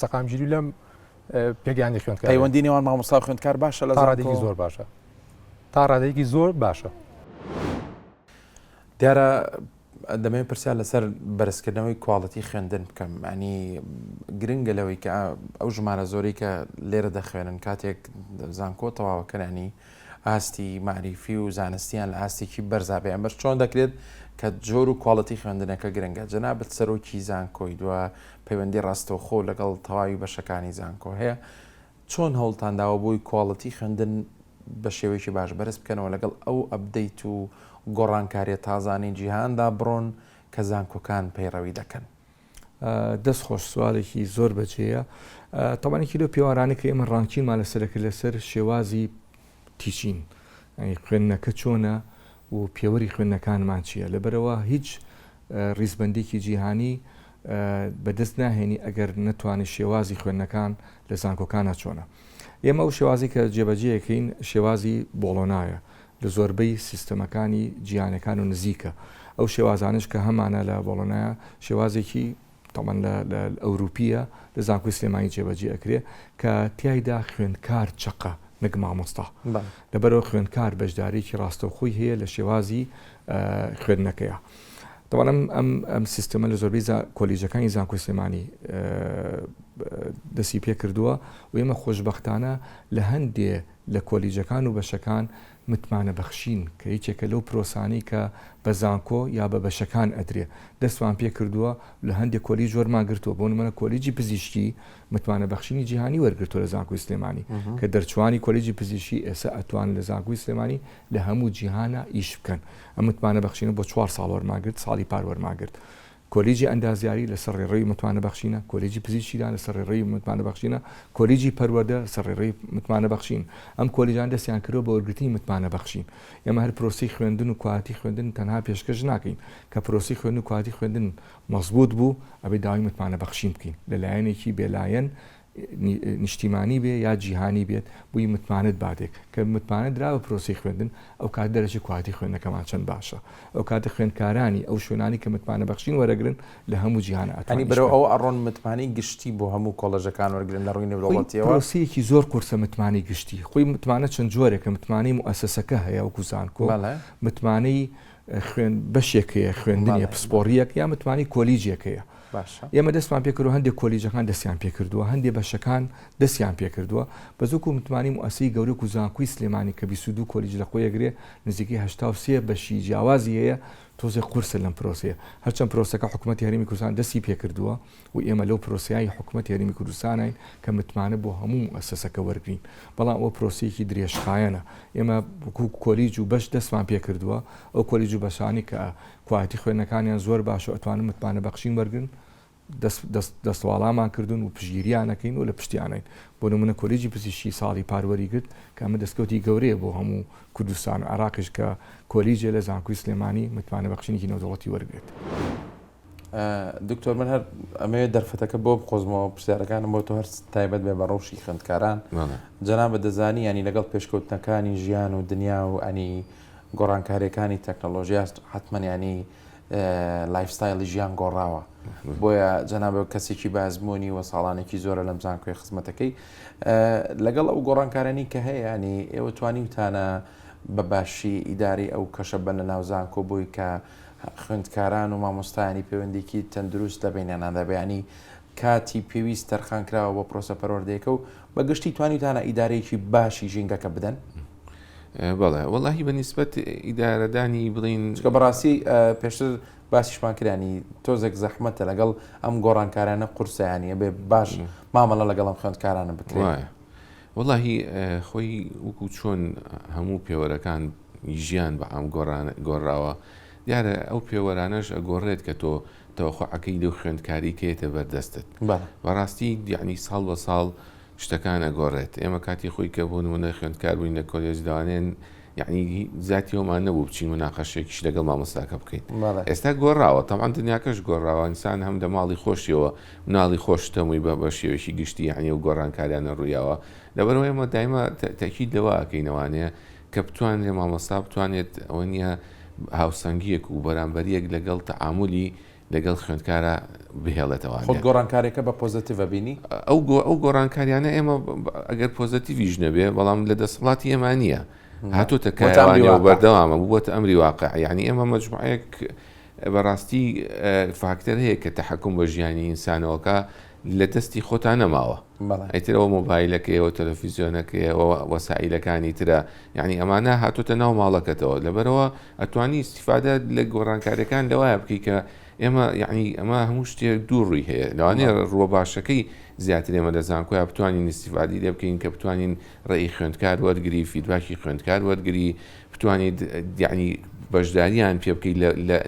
سەقامگیری و لەم پێگەیاندی خوێندکار پەیوەندی نێوان مامۆستا و خوێندکار باشە لە ڕادێکی زۆر باشە تا ڕادێکی زۆر باشە. دیارە دەمەوێت پرسیار لەسەر بەرزکردنەوەی کواڵەتی خوێندن بکەم، ینی گرنگە لەوەی کە ئەو ژمارە زۆری کە لێرە دەخوێنن کاتێک زانکۆ تەواوەکەنانی ئاستی معریفی و زانستیان لە ئاستێکی بەرزابێ ئەمەش چۆن دەکرێت کە جۆر و کواڵەتی خوێندنەکە گرنگە. جەنابەت سەرۆکی زانکۆی دووە پەیوەندی ڕاستەوخۆ لەگەڵ تەواوی بەشەکانی زانکۆ هەیە، چۆن هەوڵتانداوە بۆی کواڵەتی خوێندن بە شێوەیەکی باش بەرز بکەنەوە لەگەڵ ئەو ئەپدەیت و گۆڕانکاریە تازانی جیهاندا بڕۆن کە زانکۆکان پەیڕەوی دەکەن. دەست خۆش سوالێکی زۆر بەجێیە. تەوانێکی لەو پێوارانە کە ئێمە ڕانکیمان لەسەرەکە لەسەر شێوازی تیچین، خوێندنەکە چۆنە و پێوەری خوێندنەکانمان چییە، لەبەرەوە هیچ ڕیزبەندێکی جیهانی بەدەست ناهێنی ئەگەر نەتوانێت شێوازی خوێندنەکان لە زانکۆکانە چۆنە. ئێمە ئەو شێوازی کە جێبەجێەکەین شێوازی بۆڵۆنایە لە زۆربەی سیستەمەکانی جیهانەکان و نزیکە. ئەو شێوازانش کە هەمانە لە بۆڵۆنایە شێوازێکی تەمان لە ئەوروپیە لە زانکۆی سلێمانی جێبەجێ ئەکرێ کە تیایدا خوێندکار چقە نەک مامۆستا، لەبەرەوە خوێندکار بەشدارێکی ڕاستەوخۆی هەیە لە شێوازی خوێندنەکەیە. دەوانم ئەم سیستەمە لە زۆربەی کۆلیژەکانی زانکۆی سلێمانی دەستی پێ کردووە و ئێمە خۆشبەختانە لە هەندێ لە کۆلیژەکان و بەشەکان متمانە بەخشین کە هیچێکە لەو پرۆسانی کە بە زانکۆ یا بە بەشەکان ئەدرێ دەستوان پێ کردووە لە هەندێک کۆلیژ وەرمان گرتووە. بۆ نمونە کۆلیجی پزیشکی متمانە بەخشینی جیهانی وەرگرتووە لە زانکۆی سلێمانی کە دەرچوانی کۆلیجی پزیشکی ئێستا ئەتوان لە زانکۆی سلێمانی لە هەموو جیهانە ئیش بکەن. ئەم متمانە بەخشینە بۆ 4 ساڵ وەرماگرت، ساڵی پار وەرماگرت. کۆلیجی ئەندازیاری لەسەر ڕێڕەوی متمانە بەخشینە، کۆلیجی پزیشکیدان لەسەر ڕێڕەوی متمانە بەخشینە، کۆلیجی پەروەردە لەسەر ڕێڕەوی متمانە بەخشین. ئەم کۆلیجان دەستیان کردەوە بە وەرگرتنی متمانە بەخشین. ئێمە هەر پرۆسی خوێندن و کواتی خوێندن تەنها پێشکەش ناکەین کە پرۆسی خوێندن و کواتی خوێندن مەزبوط بوو ئەبێ داوای متمانە بەخشین بکەین لەلایەنێکی بێلایەن نیشتیمانی بێ یا جیهانی بێت بووی متمانت بادێک کە متمانە درا بە پرۆسی خوێندن ئەو کات دەرەجی کواتی خوێندنەکەمان چەند باشە. ئەو کاتە خوێندکارانی ئەو شوێنانی کە متمانە بەخشین وەرەگرن لە هەموو جیهانە ئەنی بەرەو ئەو ئەڕۆن متمانی گشتی بۆ هەموو کۆڵەژەکان وەرگرن لە ڕووی نێودەوڵەتیەوە. پرۆسەیەکی زۆر قورسە متمانی گشتی. خۆی متمانە چەند جۆرێکە، متمانەی موئەسەسەکە هەیە وەکو زانکۆ، متمانەی بەشێکەیە خوێندنیە پسپۆڕیەک یا متمانی کۆلیجێکەیە. ئێمە دەستمان پێکردو هەندێک کۆلیجەکان دەستیان پێکردووە، هەندێک بەشەکان دەستیان پێکردووە بە زووکو متمانی موئەسەی گەورەی و زانکۆی سلێمانی کە 22 کۆلیج لە خۆی ئەگرێ نزیکی 83 بەشی جیاوازی هەیە تۆزێک قورسە لەم پرۆسەیە. هەرچەند پرۆسەکە حکوومەتی هەرێمی کوردستان دەستی پێکردووە و ئێمە لەو پرۆسیایی حکوومەتی هەرێمی کوردستانین کە متمانە بۆ هەموو موئەسەسەکە وەرگرین. بەڵام ئەو پرۆسەیەکی درێژخایەنە. ئێمە کۆلیج و بەش دەستمان پێکردووە ئەو کۆلیج و بەشانی کە کواتی خوێندنەکانیان زۆر باشە ئەتوانن متمانە بەخشین وەرگن دەستواڵامان کردوون و پشگیریانەکەین و لە پشتیانین. بۆ نمونە کۆلیجی پزیشکی ساڵی پاروەری گرت کە ئەمە دەستکەوتی گەورەیە بۆ هەموو کوردستان و عێراقیش کە کۆلیجێ لە زانکۆی سلێمانی متمانە بەخشینێکی نێودەوڵەتی وەرگێت. دکتۆر من هەر ئەمەوێ دەرفەتەکە بۆ بخۆزمەوە پرسیارەکانم بۆ تۆ هەر تایبەت بێ بە ڕەوشی خوێندکاران جەناب بە دەزانی ینی لەگەڵ پێشکەوتنەکانی ژیان و دنیا و ئەنی گۆڕانکاریەکانی تەکنۆلۆژیا حتمەن ینی لایفستایلی ژیان گۆڕاوە بۆیە جەنابە کەسێکی بازمۆنی و ساڵانێکی زۆرە لەم زانکۆی خزمەتەکەی لەگەڵ ئەو گۆڕانکارانی کە هەیە ینی ئێوە توانی وتانە بە باشی ئیداری ئەو کەشە بنە ناو زانکۆ بۆی کە خوێندکاران و مامۆستایانی پەیوەندێکی تەندروست لە بینیاندا بەیانی کاتی پێویست تەرخان کراوە بۆ پرۆسە پەروەردەیەکە و بەگشتی توانی وتانە ئیدارەیەکی باشی ژینگەکە بدەن. بەڵێ وەڵاهی بەنسبەت ئیدارەدانی بڵین چکە بەڕاستی پێشتر باسیشمان کردانی تۆزێک زەحمەتە لەگەڵ ئەم گۆڕانکارانە قورسیانیە بێ باش مامەڵە لەگەڵ ئەم خوێندکارانە بکرێت. وەڵاهی خۆی وەکو چۆن هەموو پێوەرەکان ژیان بە ئەم گۆڕاوە دیارە ئەو پێوەرانەش ئەگۆڕێت کە تۆ تەوەخۆعەکەی لەو خوێندکاری کێتە بەردەستت. بەڕاستی دیعنی ساڵ بە ساڵ شتەکان ئەگۆڕێت. ئێمە کاتی خۆی کە بۆ نمونە خوێندکار بووین لە کۆلێژ داوانێن یعنی زیاتی ئەومان نەبوو بچین مناقەشێکیش لەگەڵ مامۆستاکە بکەین. ئێستا گۆڕاوە تەمان دنیاکەش گۆڕاوە ئینسان هەم دە ماڵی خۆشیەوە مناڵی خۆشتەمووی بە شێوەیەکی گشتی یعنی و گۆڕانکاریانە ڕوویاوە لەبەرەوەی ئێمە دایمە تاکید لەوە ئەکەینەوانەیە کە بتوانێت مامۆستا بتوانێت ئەوە نیە هاوسەنگیەک و بەرامبەریەک لەگەڵ تەعاملی لەگەڵ خوێندکارە بهێڵێتەوە خۆت گۆڕانکارێکە بە پۆزتیڤە بینی ئەو گۆڕانکاریانە ئێمە ئەگەر پۆزتیڤیش نەبێ بەڵام لە دەسەڵاتی ئێمە نییە هاتوۆتە کایوانەوە بەردەوامە بووە ئەمری واقع یعنی ئێمە مەجموعەیەک بەڕاستی فاکتەر هەیە کە تەحەکوم بە ژیانی ئینسانەوەکە لە دەستی خۆتان نەماوە ئەیترەوە مۆبایلەکەیەوە تەلەڤیزیۆنەکەیەوە وەسائلەکانی ترە یعنی ئەمانە هاتوۆتە ناو ماڵەکەتەوە لەبەرەوە ئەتوانی استیفادە لە گۆڕانکاریەکان لەوایە بکەی کە ئێمە یعنی ئەمە هەموو شتێک دووڕووی هەیە لەوانەیە ڕووە باشەکەی زیاتر ئێمە لە زانکۆیان بتوانین استیفادی لێ بکەین کە بتوانین ڕێی خوێندکار وەرگری فیدباکی خوێندکار وەرگری بتوانیت یعنی بەشداریان پێ بکەیت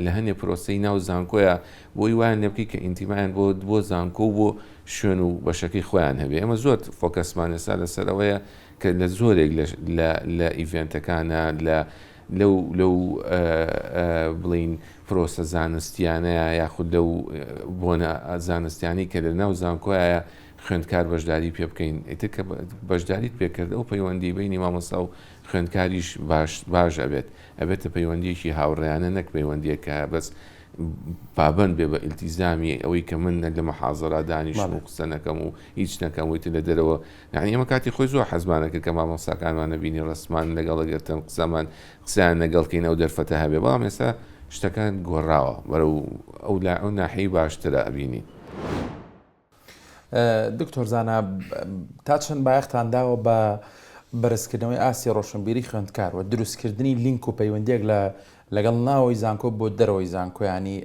لە هەندێک پرۆسەی ناو زانکۆیە بۆی وایان لێ بکەیت کە ئینتیمایان بۆ زانکۆ و بۆ شوێن و بەشەکەی خۆیان هەبێ ئەمە زۆر فۆکەسمان لەسا لەسەرەوەیە کە لە زۆرێک لە ئیڤێنتەکانە لەو بڵین پرۆسە زانستیانەیە یاخود لەو بۆنە زانستیانی کە لە ناو زانکۆیە خوێندکار بەشداری پێ بکەین ئیتر کە بەشداریت پێکرد ئەو پەیوەندی بینی مامۆستا و خوێندکاریش باش ئەبێتە پەیوەندیەکی هاوڕێیانە نەک پەیوەندیەکە بەس پابند بێ بە ئیلتیزامی ئەوەی کە من لە مەحاضەرا دانیشتم و قسە نەکەم و هیچ نەکەم ویتر لە دەرەوە یعنی ئێمە کاتی خۆی زۆر حەزمانەکە کە مامۆستاکانمانە بینی ڕسمان لەگەڵ ئەگەرتن قسەمان قسەیان لەگەڵکەین ئەو دەرفەتە هەبێ بەڵام ئێستا شتەکان گۆڕاوە بەرەو ئەو ناحەی باشترە ئەبینی. دکتۆر زانا تا چەند بایەختان داوە بە بەرزکردنەوەی ئاسی ڕۆشنبیری خوێندکار و دروستکردنی لینک و پەیوەندیەک لەگەڵ ناوەی زانکۆ بۆ دەرەوەی زانکۆ ینی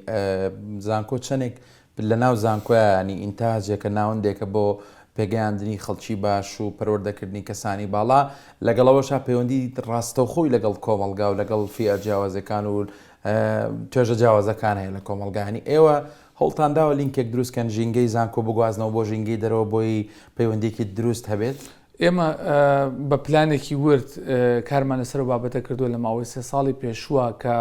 زانکۆ چەندێک لە ناو زانکۆیە ینی ئینتاجێکە ناوەندێکە بۆ پێگەیاندنی خەڵکی باش و پەروەردەکردنی کەسانی باڵا لەگەڵەوەشا پەیوەندی ڕاستەوخۆی لەگەڵ کۆمەڵگا و لەگەڵ فئە جیاوازەکان و توێژە جیاوازەکان هەیە لە کۆمەلگانی ئێوە هەوڵتان داوە لینکێک دروستکەن ژینگەی زانکۆ بگوازنەوە بۆ ژینگەی دەرەوە بۆی پەیوەندێکی دروست هەبێت ئێمە بە پلانێکی ورد کارمان لەسەر بابەتە کردووە لە ماوەی 3 ساڵی پێشووە کە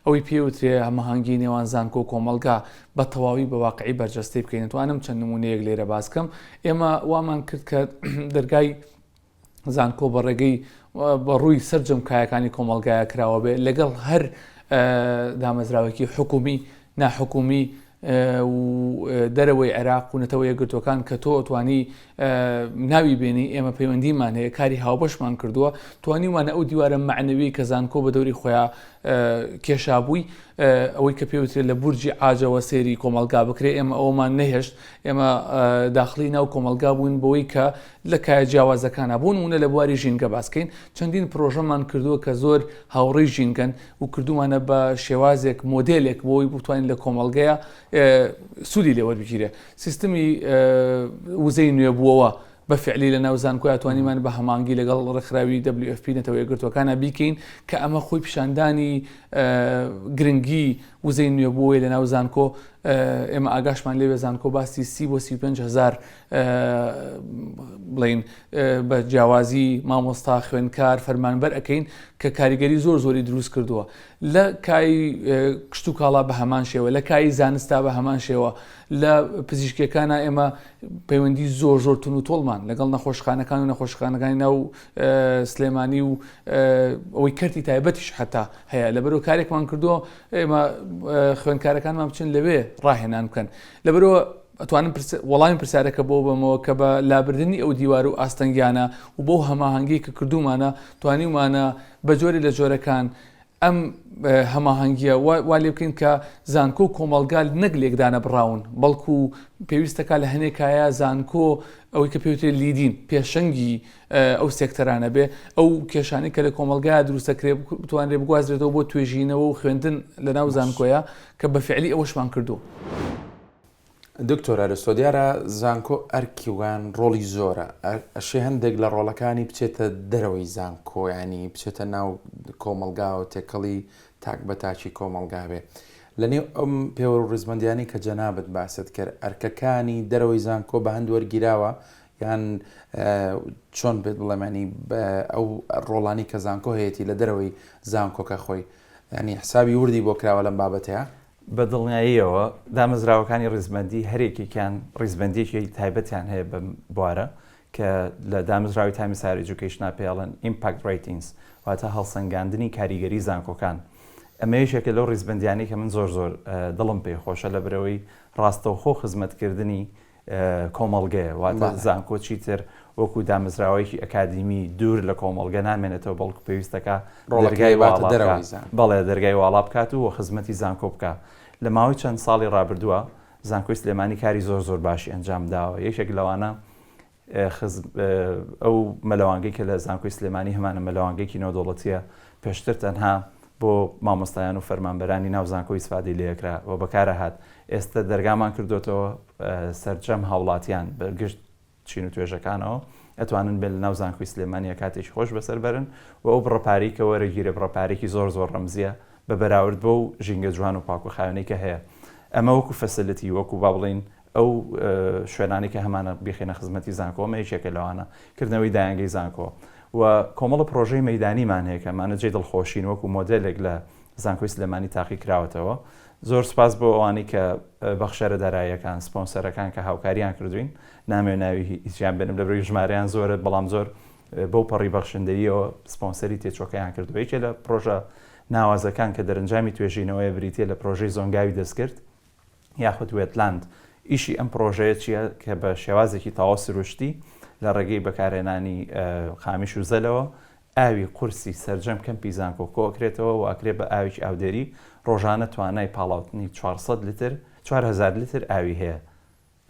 ئەوەی پێوترێ هەمەهانگی نێوان زانکۆ کۆمەلگا بە تەواوی بە واقعی بەرجەستەی بکەین توانم چەند نمونەیەک لێرە باسکەم ئێمە وامان کرد کە دەرگای زانکۆ بە ڕێگەی بە ڕووی سەررجەم کایەکانی کۆمەلگایە کراوە بێ لەگەڵ هەر دامەزراوەکی حکومی ناحکومی و دەرەوەی عێراق و نەتەوە یەکگرتوەکان کە تۆ ئەتوانی ناوی بێنی ئێمە پەیوەندیمان هەیە کاری هاوبەشمان کردووە توانیوانە ئەو دیوارە معنەوی کە زانکۆ بە دەوری خۆیان کێشابووی ئەوەی کە پێوترێت لە بورجی ئاجەوە سێری کۆمەلگا بکرێ ئێمە ئەومان نەهێشت ئێمە داخلی ناو کۆمەلگا بووین بەوەی کە لە کایە جیاوازەکانە بوون وونە لە بواری ژینگە باسکەین چەندین پرۆژەمان کردووە کە زۆر هاوڕێی ژینگەن و کردومانە بە شێوازێک مۆدلێک بۆی بتوانین لە کۆمەلگەیە سوودی لێوەربگیرێ سیستمی وزەی نوێ بووەوە بەفعلی لە ناو زانکۆ توانیمان بە هەمانگی لەگەڵ ڕێکخراوی WFP نەتەوە یەکگرتوەکانە بیکەین کە ئەمە خۆی پیشاندانی گرنگی وزەی نوێ بووەوەی لە ناو زانکۆ ئێمە ئاگاشمان لێوێ زانکۆ باسی 30 بۆ 35,000 بڵین بە جیاوازی مامۆستا خوێندکار فەرمانبەر ئەەکەین کە کاریگەری زۆری دروست کردووە لە کای کشت و کاڵا بە هەمان شێوە لە کای زانستا بە هەمان شێوە لە پزیشکەکانە ئێمە پەیوەندی زۆر تون و تۆڵمان لەگەڵ نەخۆشخانەکان و نەخۆشخانەکانی ناو سلێمانی و ئەوەی کردی تایبەتیش حتا هەیە لەبەرەوە کارێکمان کردووە ئێمە خوێندکارەکانمان بچن لەوێ ڕاهێنان بکەن لەبەرەوە ئەتوانم وەڵامی پرسیارەکە بۆ بەمەوە کە بە لابردنی ئەو دیوار و ئاستەنگیانە و بۆ هەماهەنگی کە کردومانە توانیمانە بە جۆری لە جۆرەکان ئەم هەماهەنگیە وا لێ بکەین کە زانکۆ و کۆمەلگا نەک لێکدانە بڕاون بەڵکو پێویستەکە لە هەنێکایە زانکۆ ئەوەی کە پێوترێت لیدین پێشەنگی ئەو سێکتەرانە بێ ئەو کێشانی کە لە کۆمەلگایە دروستەکرێ بتوانرێ بگوازرێتەوە بۆ توێژینەوە و خوێندن لە ناو زانکۆیە کە بەفعلی ئەوەشمان کردو. دکتۆر ئەرستۆ دیارە زانکۆ ئەرکیوان ڕۆڵی زۆرە ئەشێ هەندێک لە ڕۆڵەکانی بچێتە دەرەوەی زانکۆ ینی بچێتە ناو کۆمەلگا و تێکەڵی تاک بە تاچی کۆمەلگا بێ لە نێو ئەم پێوە ڕزمەندیانی کە جەنابەت باست کرد ئەرکەکانی دەرەوەی زانکۆ بە هەند وەرگیراوە یان چۆن بێت بڵێمانی ئەو ڕۆڵانی کە زانکۆ هەیەی لە دەرەوەی زانکۆکە خۆی ینی حسابی وردی بۆ کراوە لەم بابەتەیە بە دڵنیاییەوە دامەزراوەکانی ڕیزبەندی هەرێکێکیان ڕیزبەندێکی تایبەتیان هەیە بەم بوارە کە لە دامەزراوی تایمسار ئێجوکیشنا پێڵن ئیمپاکت ڕیتینگز واتە هەڵسەنگاندنی کاریگەری زانکۆکان ئەمەیەشێکە لەو ڕیزبندیانی کە من زۆر زۆر دڵم پێی خۆشە لە برەوەی ڕاستەوخۆ خزمەتکردنی کۆمەڵگەیە واتە زانکۆ چیتر وەکو دامەزراوەیەکی ئەکادیمی دوور لە کۆمەڵگە نامێنێتەوە بەڵکو پێویستەکە بەڵێ دەرگای واڵا بکات و خزمەتی زانکۆ بکە لە ماوەی چەند ساڵی ڕابردووە زانکۆی سلێمانی کاری زۆر زۆر باشی ئەنجام داوە یەکێک لەوانە ئەو مەلەوانگەی کە لە زانکۆی سلێمانی هەمانە مەلەوانگەیەکی نێودەوڵەتیە پێشتر تەنها بۆ مامۆستایان و فەرمانبەرانی ناو زانکۆی ئیسفادەی لێکرا و بەکارە هات ئێستا دەرگامان کردوێتەوە سەرجەم هاوڵاتیان بەگشت چین و توێژەکانەوە ئەتوانن بێت لە ناو زانکۆی سلێمانیە کاتێکی خۆش بەسەر بەرن و ئەو بڕەپاری کە وەرەگیرە بڕەپارێکی زۆر زۆر ڕەمزیە بە بەراورد بۆ و ژینگە جوان و پاک و خاوێنەی کە هەیە ئەمە وەکو فەسیلیتی وەکو با بڵین ئەو شوێنانی کە هەمانە بخێنە خزمەتی زانکۆ یەکێکە لەوانە کردنەوەی دایانگەی زانکۆ و کۆمەڵە پرۆژەی مەیدانیمان هەیە کە مانە جێ دڵخۆشین وەکو مۆدلێک لە زانکۆی سلێمانی تاقی کراوەتەوە زۆر سپاس بۆ ئەوانی کە بەخشەرە داراییەکان سپۆنسەرەکان کە هاوکاریان کردوین نامێ ناوی هیچیان بێنم لەبەری ژمارەیان زۆرە بەڵام زۆر بەو پەڕی بەخشندەیەوە سپۆنسەری تێچۆکەیان کردووە یەکێ لە پرۆژە ناوازەکان کە دەرەنجامی توێژینەوەی بریتە لە پرۆژەی زۆنگاوی دەستکرد یاخود وێتلاند ئیشی ئەم پرۆژەیە چییە کە بە شێوازێکی تاوا سروشتی لە ڕێگەی بەکارهێنانی خامیش و زەلەوە ئاوی قورسی سەرجەم کەمپی زانکۆ کۆکرێتەوە و ئاکرێت بە ئاویی ئاودێری ڕۆژانە توانای پاڵاوتنی 400 لیتر 4000 لیتر ئاوی هەیە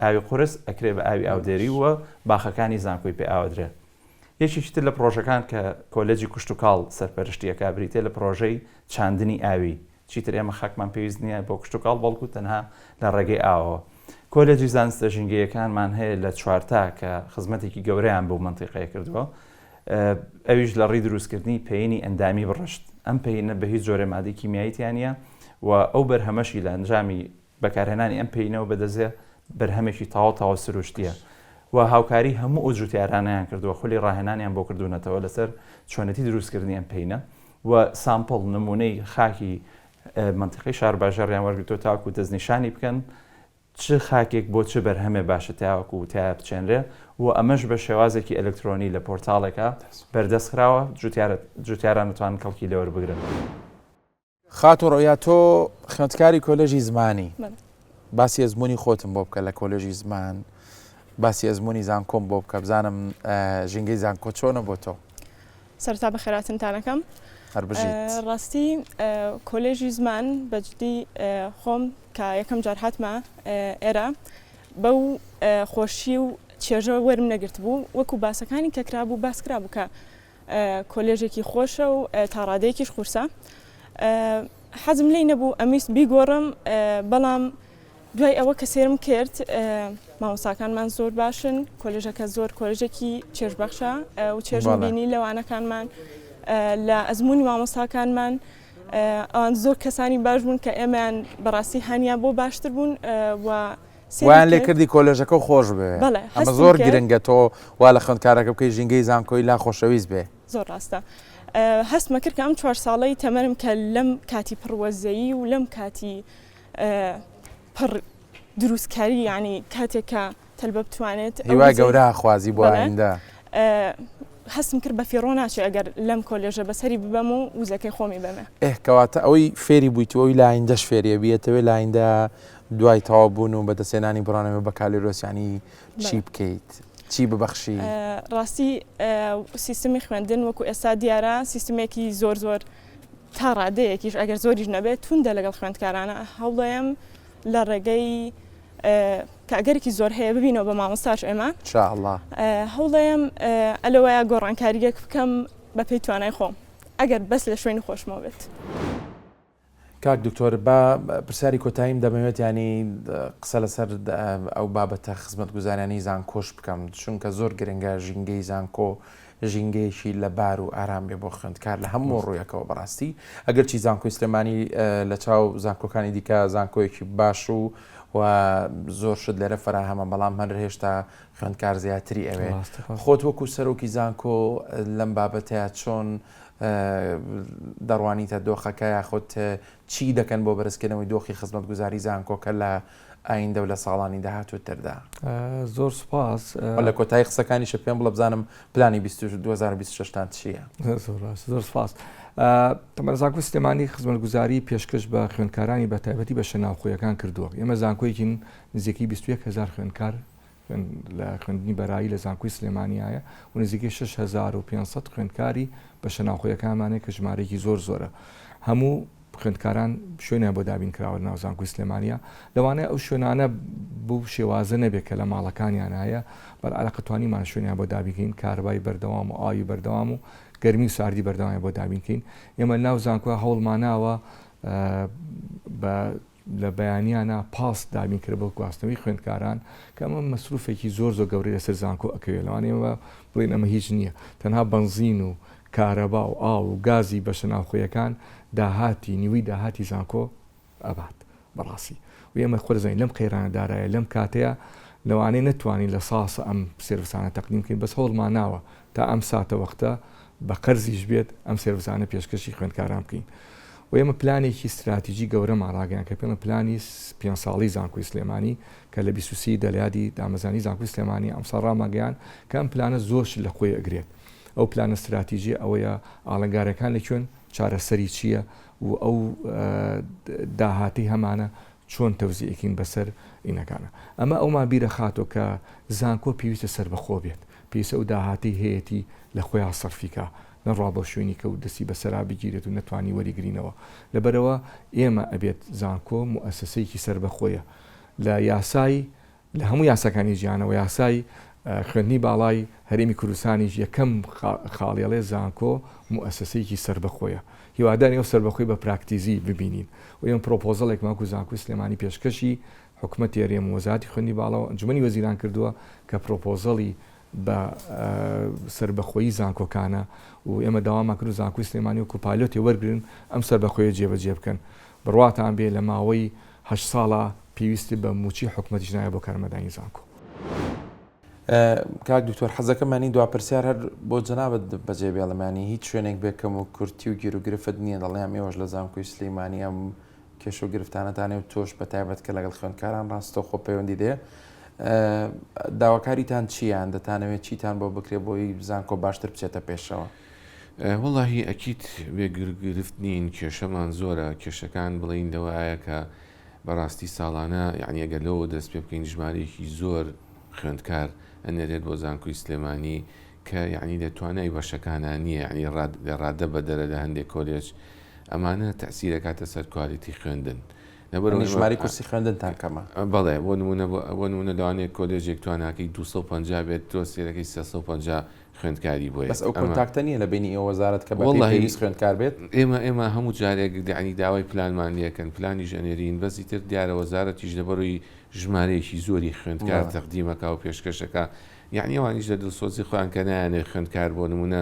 ئاوی قورس ئەکرێت بە ئاوی ئاودێری وە باخەکانی زانکۆی پێ ئاودرێت یەکیشتر لە پرۆژەکان کە کۆلێجی کوشت و کاڵ سەرپەرشتیەکە بریتێ لە پرۆژەی چاندنی ئاوی چیتر ئێمە خاکمان پێویست نییە بۆ کوشت و کاڵ بەڵکو تەنها لە ڕێگەی ئاوەوە کۆلێجی زانستە ژینگەیەکانمان هەیە لە چوارتا کە خزمەتێکی گەورەیان بۆ منتیقەیە کردووە ئەویش لە ڕێی دروستکردنی پێینی ئەندامی بڕشت ئەم پێینە بە هیچ جۆرە مادەی کیمیاییتیانە و ئەو بەرهەمەشی لە ئەنجامی بەکارهێنانی ئەم پێینەوە بەدەزێ بەرهەمێکی تاوا سروشتیە و هاوکاری هەموو ئوجوتیارانیان کردووە خولی ڕاهێنانیان بۆ کردوونەتەوە لەسەر چۆنەتی دروستکردنی ئەم پێینە و سامپڵ نمونەی خاکی منتیقەی شار باژەڕیان وەرگرتووە تاکو دەستنیشانی بکەن چ خاکێک بۆ چ بەرهەمێ باشە تاوەکو و تا بچێنرێ و ئەمەش بە شێوازێکی ئەلکترۆنی لە پۆرتاڵێکە بەردەستخراوە جوتیاران دەتوانن کەڵکی لێوە بگرن. خات و ڕۆیا تۆ خوێندکاری کۆلێژی زمانی باسی ئەزمموی خۆتم بۆ بکە لە کۆلێژی زمان باسی ئەزمموی زانکۆم بۆ بکە بزانم ژینگەی زانکۆ چۆنە بۆ تۆ سەرتا بە خێراتتانەکەم ڕاستی کۆلێژی زمان بەجددی خۆم کە یەکەم جار هاتمە ئێرە بەو خۆشی و چێژەوە وەرم نەگرت بوو وەکو باسەکانی کە کرابوو باسکرا بوو کە کۆلێژێکی خۆشە و تاڕادەیەکیش قورسە حەزم لێی نەبوو ئەمیست بیگۆڕم بەڵام دوای ئەوە کە سێرم کرد مامۆستاکانمان زۆر باشن کۆلێژەکە زۆر کۆلێژێکی چێژبەخشە و چێژم بینی لەوانەکانمان لە ئەزمموی مامۆستاکانمان ئەوان زۆر کەسانی باش بوون کە ئێمەیان بەڕاستی هەنیان بۆ باشتر بوون و ویان لێ کردی کۆلێژەکە خۆش بێ ئەمە زۆر گرنگە تۆ وا لە خوێندکارەکە بکەی ژینگەی زانکۆی لا خۆشەویست بێ زۆر ڕاستە هەستمە کرد کە ئەم 4 ساڵەی تەمەرم کە لەم کاتی پڕوەزەیی و لەم کاتی پڕ دروستکاری یعنی کاتێکە تەلبە بتوانێت هیوای گەورە خوازی بۆ ئایندا هەستم کرد بە فێڕۆ ناچێت ئەگەر لەم کۆلێژە بەسەری ببەم و وزەکەی خۆمی بەمە کەواتە ئەوەی فێری بوویتەوەی لاینندەش فێریە بێتەوەی لایندا دوای تەواو بوون و بەدەستێنانی بڕانەوە بە کالیرۆسیانی چی بکەیت چی ببەخشی ڕاستی سیستمی خوێندن وەکو ئێستا دیارە سیستمێکی زۆر زۆر تا ڕادەیەکیش ئەگەر زۆریش نەبێت تونندە لەگەڵ خوێندکارانە هەوڵەیەم لە ڕێگەی کاگەرێکی زۆر هەیە ببینەوە بە مامۆستاش ئێمە هەوڵەیەم ئەلەوەیە گۆڕانکاریەک بکەم بە پێی توانای خۆم ئەگەر بەس لە شوێنی خۆشمەوە بێت. کاک دکتۆر بە پرسیاری کۆتاییم دەمەوێت ینی قسە لەسەر ئەو بابەتە خزمەت گوزارانی زانکۆش بکەم چونکە زۆر گرنگە ژینگەی زانکۆ ژینگەیەکی لەبار و ئارام بێ بۆ خوێندکار لە هەموو ڕوویەکەوە بەڕاستی ئەگەر چی زانکۆی سلێمانی لە چاو زانکۆکانی دیکە زانکۆیەکی باش و زۆر شت لێرە فراهەمە بەڵام هەر هێشتا خوێندکار زیاتری ئەوێ خۆت وەکو سەرۆکی زانکۆ لەم بابەتەیە چۆن دەڕوانیتە دۆخەکە یاخۆت چی دەکەن بۆ بەرزکردنەوەی دۆخی خزمەت گوزاری زانکۆکە لە ئایندە و لە ساڵانی داهاتوو دەردا. زۆر سپاس لە کۆتایی قسەکانیشە پێم بڵە بزانم پلانی 2026تان چییە؟ زۆر سپاس. تەمەەن زانکۆی سلێمانی خزمەتگوزاری پێشکەش بە خوێندکارانی بە تایبەتی بە شەناوخۆیەکان کردووە. ئێمە زانکۆیەکین نزیەکی 21,000 خوێندکار لە خوێندنی بەرایی لە زانکۆی سلێمانیایە و نزیەکی 6,500 خوێندکاری بە شەناوخۆیەکانمانێک کە ژمارەیەکی زۆر زۆرە. هەموو خوێندکاران شوێنیان بۆ دابین کراوە ناو زانکۆی سلێمانیە. لەوانەیە ئەو شوێنانە بوو شێوازە نەبێت کە لە ماڵەکانیان هەیە بەرعەلاقە توانیمان شوێنیان بۆ دابینکەین کاربای بەردەوام و ئاوی بەردەوام و گەرمی و ساردی بەردەوامی بۆ دابینکەین. ئێمە ناو زانکۆ هەوڵماناوە لە بەیانیانە پاس دابینکرد بۆ گواستنەوەی خوێندکاران کە ئەمە مەسروفێکی زۆر گەورەی لەسەر زانکۆ ئەکەوێت. لەوانەیەوە بڵێن ئەمە هیچ نییە، تەنها بنزین و کارەبا و ئاو و گازی بە شەناوخۆیەکان داهاتی نیوەی داهاتی زانکۆ ئەبات بەڕاستی. و ئێمە خۆرزین لەم قەیرانەدارایە لەم کاتەیە لەوانەیە نەتوانین لە ساسە ئەم سێرڤیسانە تەقدیم بکەین، بەس هەوڵمان ناوە تا ئەم ساتە وەختە بە قەرزیش بێت ئەم سێرڤیسانە پێشکەشی خوێندکاران بکەین. و ئێمە پلانێکی استراتیژی گەورەمان ڕاگەیان کە پێڵە پلانی 5 ساڵی زانکۆی سلێمانی کە لە 23 دەلیادی دامەزانی زانکۆی سلێمانی ئەمساڵ ڕامەگەیان کە ئەم پلانە زۆرش لە خۆی ئەگرێت. ئەو پلانە استراتیژی ئەوەیە ئاڵنگارەکان لەکوێن چارەسەری چییە و ئەو داهاتی هەمانە چۆن تەوزیعەکەین بەسەر ئینەکانە. ئەمە ئەومان بیرە خاتۆ کە زانکۆ پێویستە سەربەخۆ بێت، پێویستە ئەو داهاتی هەیەی لە خۆیان سەرفیکە نەڕوا بە شوێنی کە و دەستی بەسەرا بگیرێت و نەتوانی وەریگرینەوە. لەبەرەوە ئێمە ئەبێت زانکۆ موئەسسەیەکی سەربەخۆیە لە یاسای لە هەموو یاساکانی ژیانەوە یاسای خوێندنی باڵای هەرێمی کوردستانیش یەکەم خاڵێڵێ زانکۆ موئەسسەیەکی سەربەخۆیە. هیواداری ئەو سەربەخۆی بە پراکتیزی ببینین و ئێمە پرۆپۆزەڵێک ماکو زانکۆی سلێمانی پێشکەشی حکوومەتی هەرێم وەزارەتی خوێندنی باڵەوە ئەنجومەنی وەزیران کردووە کە پرۆپۆزەڵی بە سەربەخۆیی زانکۆکانە و ئێمە داواماکرد و زانکۆی سلێمانی و کوپایلۆتی وەرگن ئەم سەربەخۆیە جێبەجێ بکەن. بڕواتان بێ لە ماوەی 8 ساڵە پێویستی بە موچی حکوومەتیش نایە بۆ کارمەدانی زانکۆ. کاک دکتۆر حەزەکەمانی دوا پرسیار هەر بۆ جەنابەت بەجێ بێڵەمانی هیچ شوێنێک بێکەم و کورتی و گیر و گرفت نییە دەڵێم ئێوەش لە زانکۆی سلێمانی ئەم کێش و گرفتانەتانێ و تۆش بە تایبەت کە لەگەڵ خوێندکاران ڕاستە خۆ پەیوەندی دێ داواکاریتان چییان دەتانەوێت چیتان بۆ بکرێت بۆی زانکۆ باشتر بچێتە پێشەوە؟ وەڵاهی ئەکیت وێگرگرفت نین کێشەمان زۆرە کێشەکان بڵین لەوەیە کە بەڕاستی ساڵانە یعنی ئەگەر لەوە دەست پێ بکەین ژمارەیەکی زۆر خوێندکار ئەنێرێت بۆ زانکۆی سلێمانی کە یعنی دەتوانای بەشەکانە نییە یعنی لە ڕادە بە دەرە لە هەندێک کۆلێج ئەمانە تەسیرەکاتە سەر کوالیتی خوێندن. ژماری کورسی خوێندنتان کەمە؟ بەڵێ بۆ نمونە لەوانەیە کۆلێژێک تواناکەی 250 بێت تۆ سێرەکەی 350 خوێندکاری بۆیە. بەس ئەو کۆنتاکتە نییە لە بینی ئێوە وەزارەت کە بەڵی خوێندکار بێت؟ ئێمە هەموو جارێک دانی داوای پلانمان لەکەن پلانی ژەنێرین بەزی تر دیارە وەزارەتیش لەبەرۆی ژمارەیەکی زۆری خوێندکار تەقدیمەکە و پێشکەشەکە یعنی ئەوانیش لە دڵسۆزی خۆیان کە نایانێت خوێندکار بۆ نمونە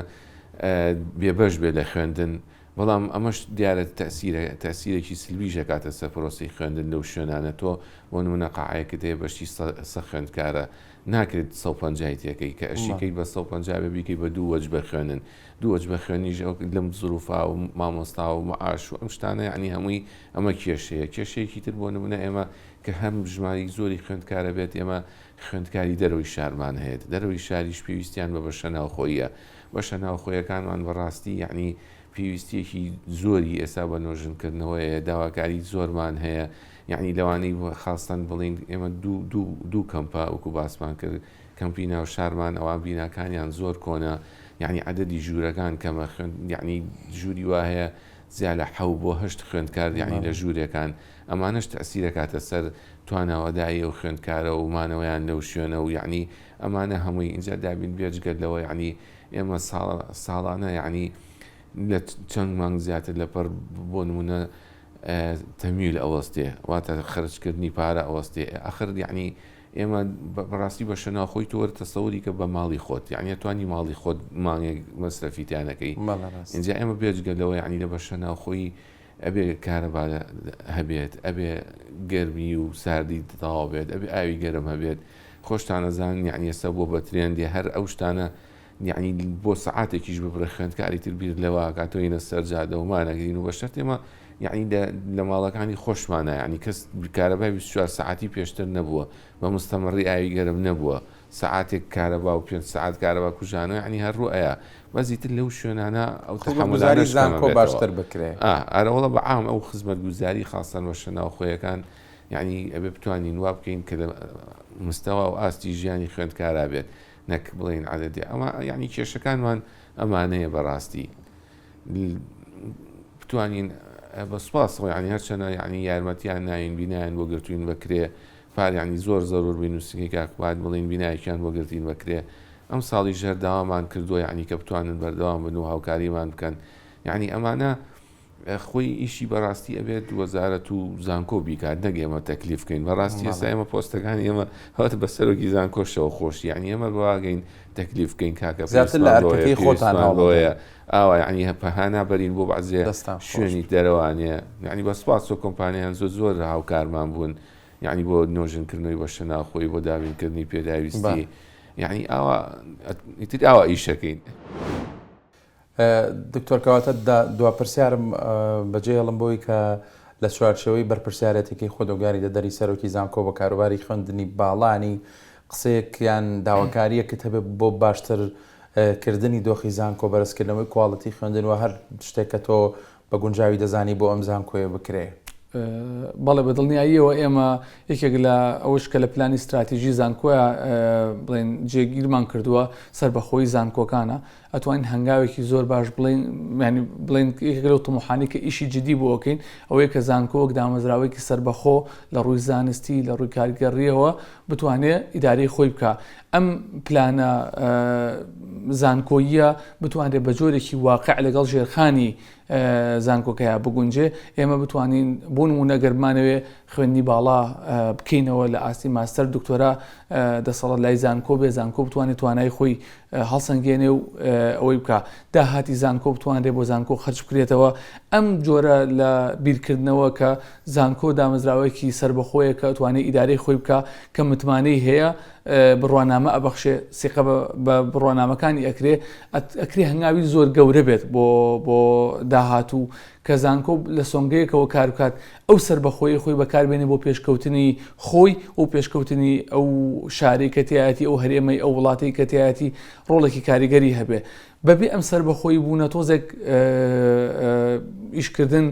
بێبەش بێت لە خوێندن. بەڵام ئەمەش دیارە تەسیرێکی سلبیژە کاتە سەر پرۆسی خوێندن لەو شوێنانە تۆ بۆ نمونە قاعەیەکت هەیە بەشی سە خوێندکارە ناکرێت 150 تێکەی کە ئەشیکەی بە 150 بیکەی بە دوو وەج بە خوێنن دوو وەج بە خوێنیش لەم زروفا و مامۆستا و مەعاش و ئەم شتانە یعنی هەمووی ئەمە کێشەیە کێشەیەکی تر بۆ نمونە ئێمە کە هەم ژماری زۆری خوێندکارە بێت ئێمە خوێندکاری دەرەوەی شارمان هەیە دەرەوەی شاریش پێویستیان بە بەشە ناوخۆییە بەشە ناوخۆیەکانمان بەڕاستی یعنی پێویستیەکی زۆری ئێستا بە نۆژنکردنەوەیە داواکاری زۆرمان هەیە یعنی لەوانەی خاستان بڵین ئێمە دوو کەمپە وەکو باسمان کرد کەمپی ناو شارمان ئەوان بیناکانیان زۆر کۆنە یعنی عەدەدی ژوورەکان کەمە یعنی ژووری وا هەیە زیاد لە 7 بۆ 8 خوێندکار یعنی لە ژوورەکان ئەمانش تەسیرەکاتە سەر تواناوەدایی و خوێندکارە و مانەوەیان لەو شوێنە و یعنی ئەمانە هەمووی اینجا دابین بێجگەلەوە یعنی ئێمە ساڵانە یعنی لە چەند مانگ زیاتر لەپەر بۆ نمونە تەمیل ئەوەستێ واتە خرجکردنی پارە ئەوەستێ ئەخر یعنی ئێمە بەڕاستی بە شەناخۆی تۆوە تەسەوری کە بە ماڵی خۆت یعنی توانی ماڵی خۆت مانگێک مەسرەفیتیانەکەی اینجا ئێمە بێجگەلەوە یعنی لە بە شەناخۆی ئەبێ کارەبا هەبێت ئەبێ گەرمی و ساردی تەواو بێت ئەبێ ئاوی گەرم هەبێت خۆشتانەزان یعنی ئێستا بۆ بە ترێندێ هەر ئەو شتانە یعنی بۆ سەعاتێکیش ببرە خوێندکاری تر بیر لەوە کاتۆینە سەرجادە و مانەگرین و بە شەرت ئێمە یعنی لە ماڵەکانی خۆشمانە ینی کەس کارەبای 24 ساعتی پێشتر نەبووە بە مستەمەڕی ئاوی گەرم نەبووە ساعتێک کارەبا و 5 ساعت کارەبا کوژانە ینی هەرڕوو ئەیە بەزیتر لەو شوێنانە ئەو تەحملزاری زانکۆ باشتر بکرێ ئەرەوەڵە بە عام ئەو خزمەت گوزاری خاستان بە شەناوخۆیەکان یعنی ئەبێ بتوانین وا بکەین کە مستەوا و ئاستی ژیانی خوێندکارا بێت نەک بڵین عادەتی ئەمە یعنی کێشەکانمان ئەمانەیە بەڕاستی بتوانین بە سوپاسەوە ینی هەرچەنە یعنی یارمەتیان ناین بینایان بۆ گرتوین بەکرێ پار ینی زۆر زەرور بین نووسنگی کاکبات بڵین بینایەکیان بۆ گرتین بەکرێ ئەم ساڵی ژێرداوامان کردووە یعنی کە بتوانن بەردەوام بن و هاوکاریمان بکەن یعنی ئەمانە خۆی ئیشی بەڕاستی ئەبێت وەزارەت و زانکۆ بیکات نەگە ئێمە تەکلیف بکەین بەڕاستی ئێستا ئێمە پۆستەکانی ئێمە هەوت بەسەرۆکی زانکۆشەوە خۆش یعنی ئێمە بواگەین تەکلیف بکەین کاکە زیاتر لە ئەرکەکەی خۆتان هەڵۆیە ئاوا یعنی هەپەهانا بەرین بۆ بەعزێ شوێنی دەرەوانێ یعنی بە سوپاس و کۆمپانیان زۆر هاوکارمان بوون یعنی بۆ نۆژنکردنەوەی بە شەناخۆی بۆ دابینکردنی پێداویستی یعنی ئاوا ئیشەکەین. دکتۆر کەواتە دوا پرسیارم بەجێ هەڵم بۆی کە لە چوارچەوەی بەرپرسیارەتێکی خۆدۆگاری دەدەری سەرۆکی زانکۆ بە کاروباری خوێندنی باڵانی قسەیەکیان داواکاریەکت هەبێت بۆ باشتر کردنی دۆخی زانکۆ بەرزکردنەوەی کواڵەتی خوێندن و هەر شتێکە تۆ بە گونجاوی دەزانی بۆ ئەم زانکۆیە بکرێ. بەڵێ بەدڵنیاییەوە ئێمە یەکێک لە ئەوش کە لە پلانی استراتیژی زانکۆیە بڵێن جێگیرمان کردووە سەربەخۆی زانکۆکانە ئەتوانین هەنگاوێکی زۆر باش بڵێن یەکێک لەو تەموحانی کە ئیشی جدی بۆکەین ئەوەیە کە زانکۆک دامەزراوەیەکی سەربەخۆ لە ڕووی زانستی لە ڕووی کارگەڕیەوە بتوانێت ئیدارەی خۆی بکە ئەم پلانە زانکۆیە بتوانێت بە جۆرێکی واقع لەگەڵ ژێرخانی زانکۆکەیە بگونجێ ئێمە بتوانین بۆ نمونە گەرمانەوێ خوێندنی باڵا بکەینەوە لە ئاستی ماستەر دکتۆرا دەسەڵات لای زانکۆ بێ زانکۆ بتوانێت توانای خۆی هەڵسەنگێنێ و ئەوەی بکە داهاتی زانکۆ بتوانێت بۆ زانکۆ خەرج بکرێتەوە ئەم جۆرە لە بیرکردنەوە کە زانکۆ دامەزراوەیەکی سربەخۆیە کە توانێت ئیدارەی خۆی بکە کە متمانەی هەیە بڕوانامە ئەبەخشێ سیقە بە بڕوانامەکانی ئەکرێ هەنگاوی زۆر گەورە بێت بۆ داهاتوو کە زانکۆ لە سۆنگەیەکەوە کار بکات ئەو سربەخۆی خۆی بەکاربێنێ بۆ پێشکەوتنی خۆی و پێشکەوتنی ئەو شارەی کەتیایەتی ئەو هەرێمەی ئەو وڵاتی کەتیایەتی ڕۆڵێکی کاریگەری هەبێ بەبێ ئەم سربەخۆی بوونە تۆزێک ئیشکردن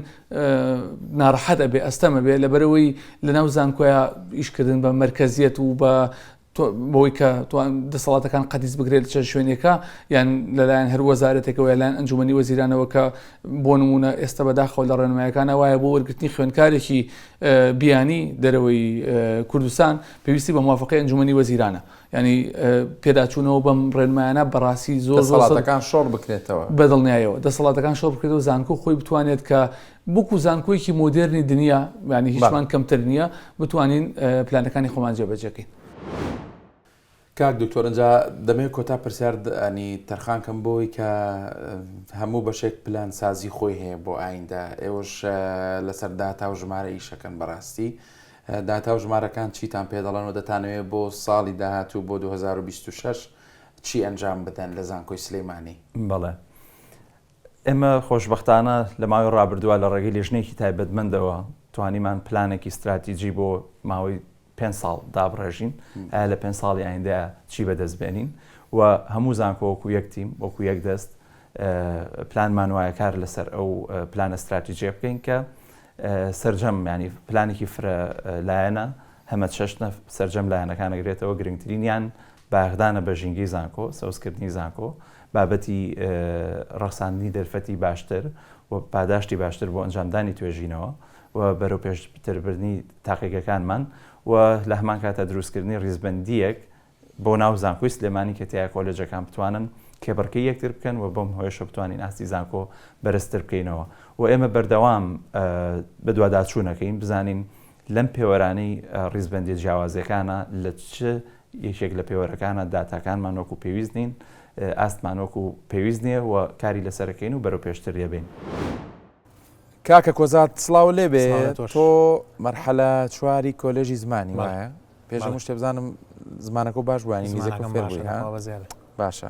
ناڕەحەت ئەبێ ئەستەمە بێ لەبەرەوەی لە ناو زانکۆیە ئیشکردن بە مەرکەزیەت و بە بۆی کە دەسەڵاتەکان قەتیز بگرێت چە شوێنێکە یان لەلایەن هەر وەزارەتێکەوە لایەن ئەنجومەنی وەزیرانەوە کە بۆ نمونە ئێستا بەداخەوە لە ڕێنمایەکانە وایە بۆ وەرگرتنی خوێندکارێکی بیانی دەرەوەی کوردستان پێویستی بە موافقەی ئەنجومەنی وەزیرانە ینی پێداچوونەوە بەم ڕێنمایانە بەڕاستی زۆر دەسەڵاتەکان شۆڕ بکرێتەوە بەدڵنیایەوە دەسەڵاتەکان شۆڕ بکرێتەوە زانکۆ خۆی بتوانێت کە بووکو زانکۆیەکی مۆدرنی دنیا ینی هیچمان کەمتر نییە بتوانین پلانەکانی خۆمان جێبەجێکەین. کاک دکتۆر ئەنجا دەمەوێت کۆتا پرسیار ئەنی تەرخانکەم بۆی کە هەموو بەشێک پلان سازی خۆی هەیە بۆ ئایندا ئێوەش لەسەر داتا و ژمارە ئیشەکەن بەڕاستی داتا و ژمارەکان چیتان پێ دەڵێن و دەتانەوێت بۆ ساڵی داهاتوو بۆ 2026 چی ئەنجام بدەن لە زانکۆی سلەیمانی؟ بەڵێ ئێمە خۆشبەختانە لە ماوەی ڕابردووە لە ڕێگەی لێژنێکی تایبەتمەندەوە توانیمان پلانێکی استراتیژی بۆ ماوەی 5 ساڵ دابڕێژین لە 5 ساڵی ئایندە چی بەدەستبێنین و هەموو زانکۆ وەکو یەک تیم وەکو یەک دەست پلانمان وایە کار لەسەر ئەو پلانە استراتیژیە بکەین کە سەرجەم ینی پلانێکی فرە لایەنە هەمە شەشنە سەرجەم لایەنەکانەگرێتەوە گرنگترینیان باغدانە بە ژینگەی زانکۆ سەوزکردنی زانکۆ بابەتی ڕەخساندنی دەرفەتی باشتر و پاداشتی باشتر بۆ ئەنجامدانی توێژینەوە و بەرەو پێشتربردنی تاقیگەکانمان و لە هەمان کاتە دروستکردنی ڕیزبەندیەک بۆ ناو زانکۆی سلێمانی کە تیا کۆلێجەکان بتوانن کێبڕکەی یەکتر بکەن و بۆم هۆیشە بتوانین ئاستی زانکۆ بەرزتر بکەینەوە و ئێمە بەردەوام بەدواداچوونەکەین بزانین لەم پێوەرانەی ڕیزبەندی جیاوازیەکانە لە چ یەکێک لە پێوەرەکانە داتاکانمان وەکو پێویست نین ئاستمان وەکو پێویست نییە و کاری لەسەرەکەین و بەرەو پێشتر دەبین. کاکە کۆزات سڵاو لێبێ تۆ مەرحەلە چواری کۆلێژی زمانی وایە پێشمو شتێ بزانم زمانەکە باش بووانی میزێک فێر بووی باشە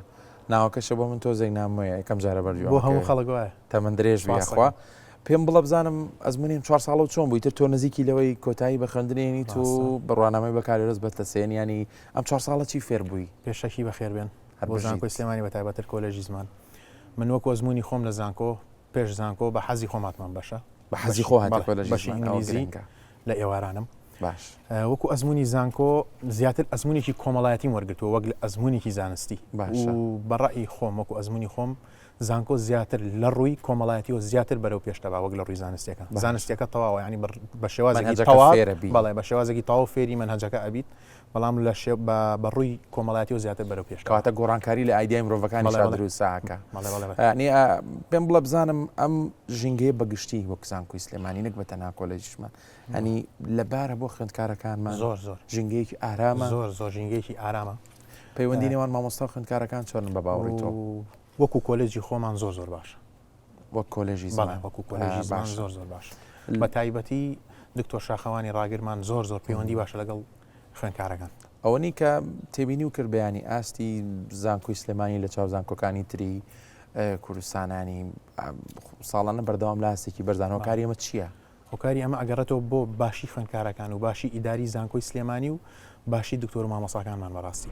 ناوەکەشە بۆ من تۆ زەی نامۆیە یەکەم جارە بەردووە بۆ هەموو خەڵک وایە تەمەند درێژ بێخوا پێم بڵە بزانم ئەزمونیم 4 ساڵ و چۆن بووی تر تۆ نزیکی لەوەی کۆتایی بە خوێندنێنی تو بڕوانامەی بەکارێرز بەتەسێن ینی ئەم 4 ساڵە چی فێر بووی پێشەکی بەخێر بێن بۆ زانکۆی سلێمانی بە تایبەتر کۆلێژی زمان من وەکو ئەزمموی خۆم لە زانکۆ پێش زانکۆ بە حەزی خۆماتمان بەشە بە حەزی خۆ بەشی ئینگلیزی لە ئێوارانم باش وەکو ئەزمموی زانکۆ زیاتر ئەزممویێکی کۆمەڵایەتی وەرگتووە وەک لە ئەزممویێکی زانستی و بەڕای خۆم وەکو ئەزمموی خۆم زانکۆ زیاتر لە ڕووی کۆمەڵایەتی و زیاتر بەرەو پێشتەبا وەک لە ڕووی زانستیەکە زانستیەکە تەواوە ینی بە شێوازێکی بەڵێ بە شێوازێکی تەواو فێری منهەجەکە ئەبیت بەڵام لە بە ڕووی کۆمەڵایەتی و زیاتر بەرەو پێش کاتە گۆڕانکاری لە ئایدای مرۆڤەکانی دروستساکە پێم بڵە بزانم ئەم ژینگەیە بەگشتی وەک زانکۆی سلێمانی نەک بە تەنها کۆلێژیشمان هەنی لەبارە بۆ خوێندکارەکانمان زۆر ژینگەیەکی ئارامە زۆر ژینگەیەکی ئارامە پەیوەندی نێوان مامۆستا خوێندکارەکان چۆن بە باوەڕی تۆ وەکو کۆلێجی خۆمان زۆر باش وەک کۆلێژی وەکو کۆلێژی زمان زۆر باش بە تایبەتی دکتۆر شاخەوانی ڕاگرمان زۆر پەیوەندی باشە لەگەڵ خوێندکارەکان ئەوەنی کە تێبینی و کرد بەیانی ئاستی زانکۆی سلێمانی لە چاو زانکۆکانی تری کوردستانانی ساڵانە بەردەوام لە هەستێکی بەرزانەوە کاری ئەمە چییە؟ هۆکاری ئەمە ئەگەڕێتەوە بۆ باشی خوێندکارەکان و باشی ئیداری زانکۆی سلێمانی و باشی دکتۆر و مامۆساکانمان بەڕاستی.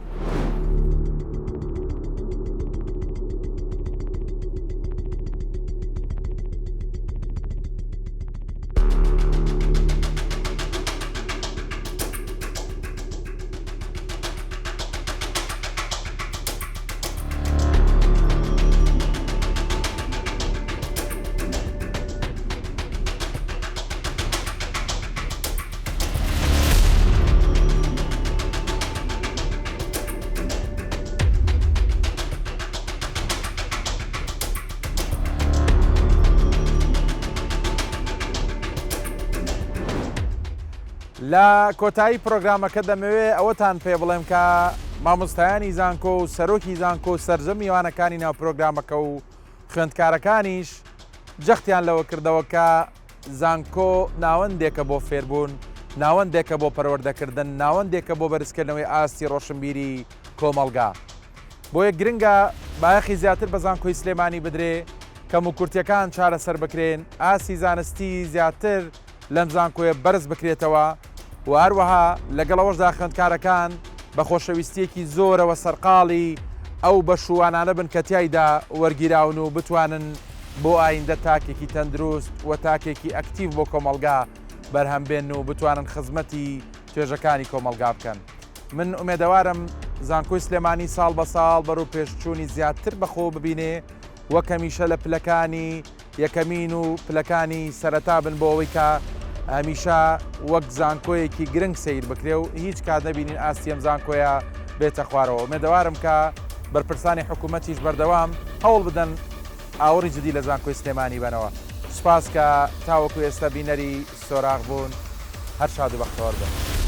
لە کۆتایی پرۆگرامەکە دەمەوێت ئەوەتان پێ بڵێم کە مامۆستایانی زانکۆ و سەرۆکی زانکۆ سەرجەم میوانەکانی ناو پرۆگرامەکە و خوێندکارەکانیش جەختیان لەوە کردەوە کە زانکۆ ناوەندێکە بۆ فێربوون، ناوەندێکە بۆ پەروەردەکردن، ناوەندێکە بۆ بەرزکردنەوەی ئاستی ڕۆشنبیری کۆمەڵگا. بۆیە گرنگە بایەخی زیاتر بە زانکۆی سلێمانی بدرێ کەم و کورتیەکان چارەسەر بکرێن، ئاستی زانستی زیاتر لەم زانکۆیە بەرز بکرێتەوە و هەروەها لەگەڵەوەشدا خوێندکارەکان بە خۆشەویستیەکی زۆرەوە سەرقاڵی ئەو بەشوانانە بن کە تایدا وەرگیراون و بتوانن بۆ ئایندە تاکێکی تەندروست و تاکێکی ئەکتیڤ بۆ کۆمەڵگا بەرهەم بێن و بتوانن خزمەتی توێژەکانی کۆمەڵگا بکەن. من ئومێدەوارم زانکۆی سلێمانی ساڵ بە ساڵ بەڕوو پێشچوونی زیاتر بەخۆ ببینێ وەک هەمیشە لە پلەکانی یەکەمین و پلەکانی سەرەتا بن بۆ ئەوەی کە هەمیشە وەک زانکۆیەکی گرنگ سیر بکرێ و هیچ کات نەبینین ئاستی ئەم زانکۆیە بێتە خوارەوە. ئومێدەوارم کە بەرپرسانی حکوومەتیش بەردەوام هەوڵ بدەن ئاوەڕی جدی لە زانکۆی سلێمانی بنەوە. سوپاس کە تاوەکو ئێستا بینەری سۆراغ بوون. هەر شاد و بەختەوەر بن.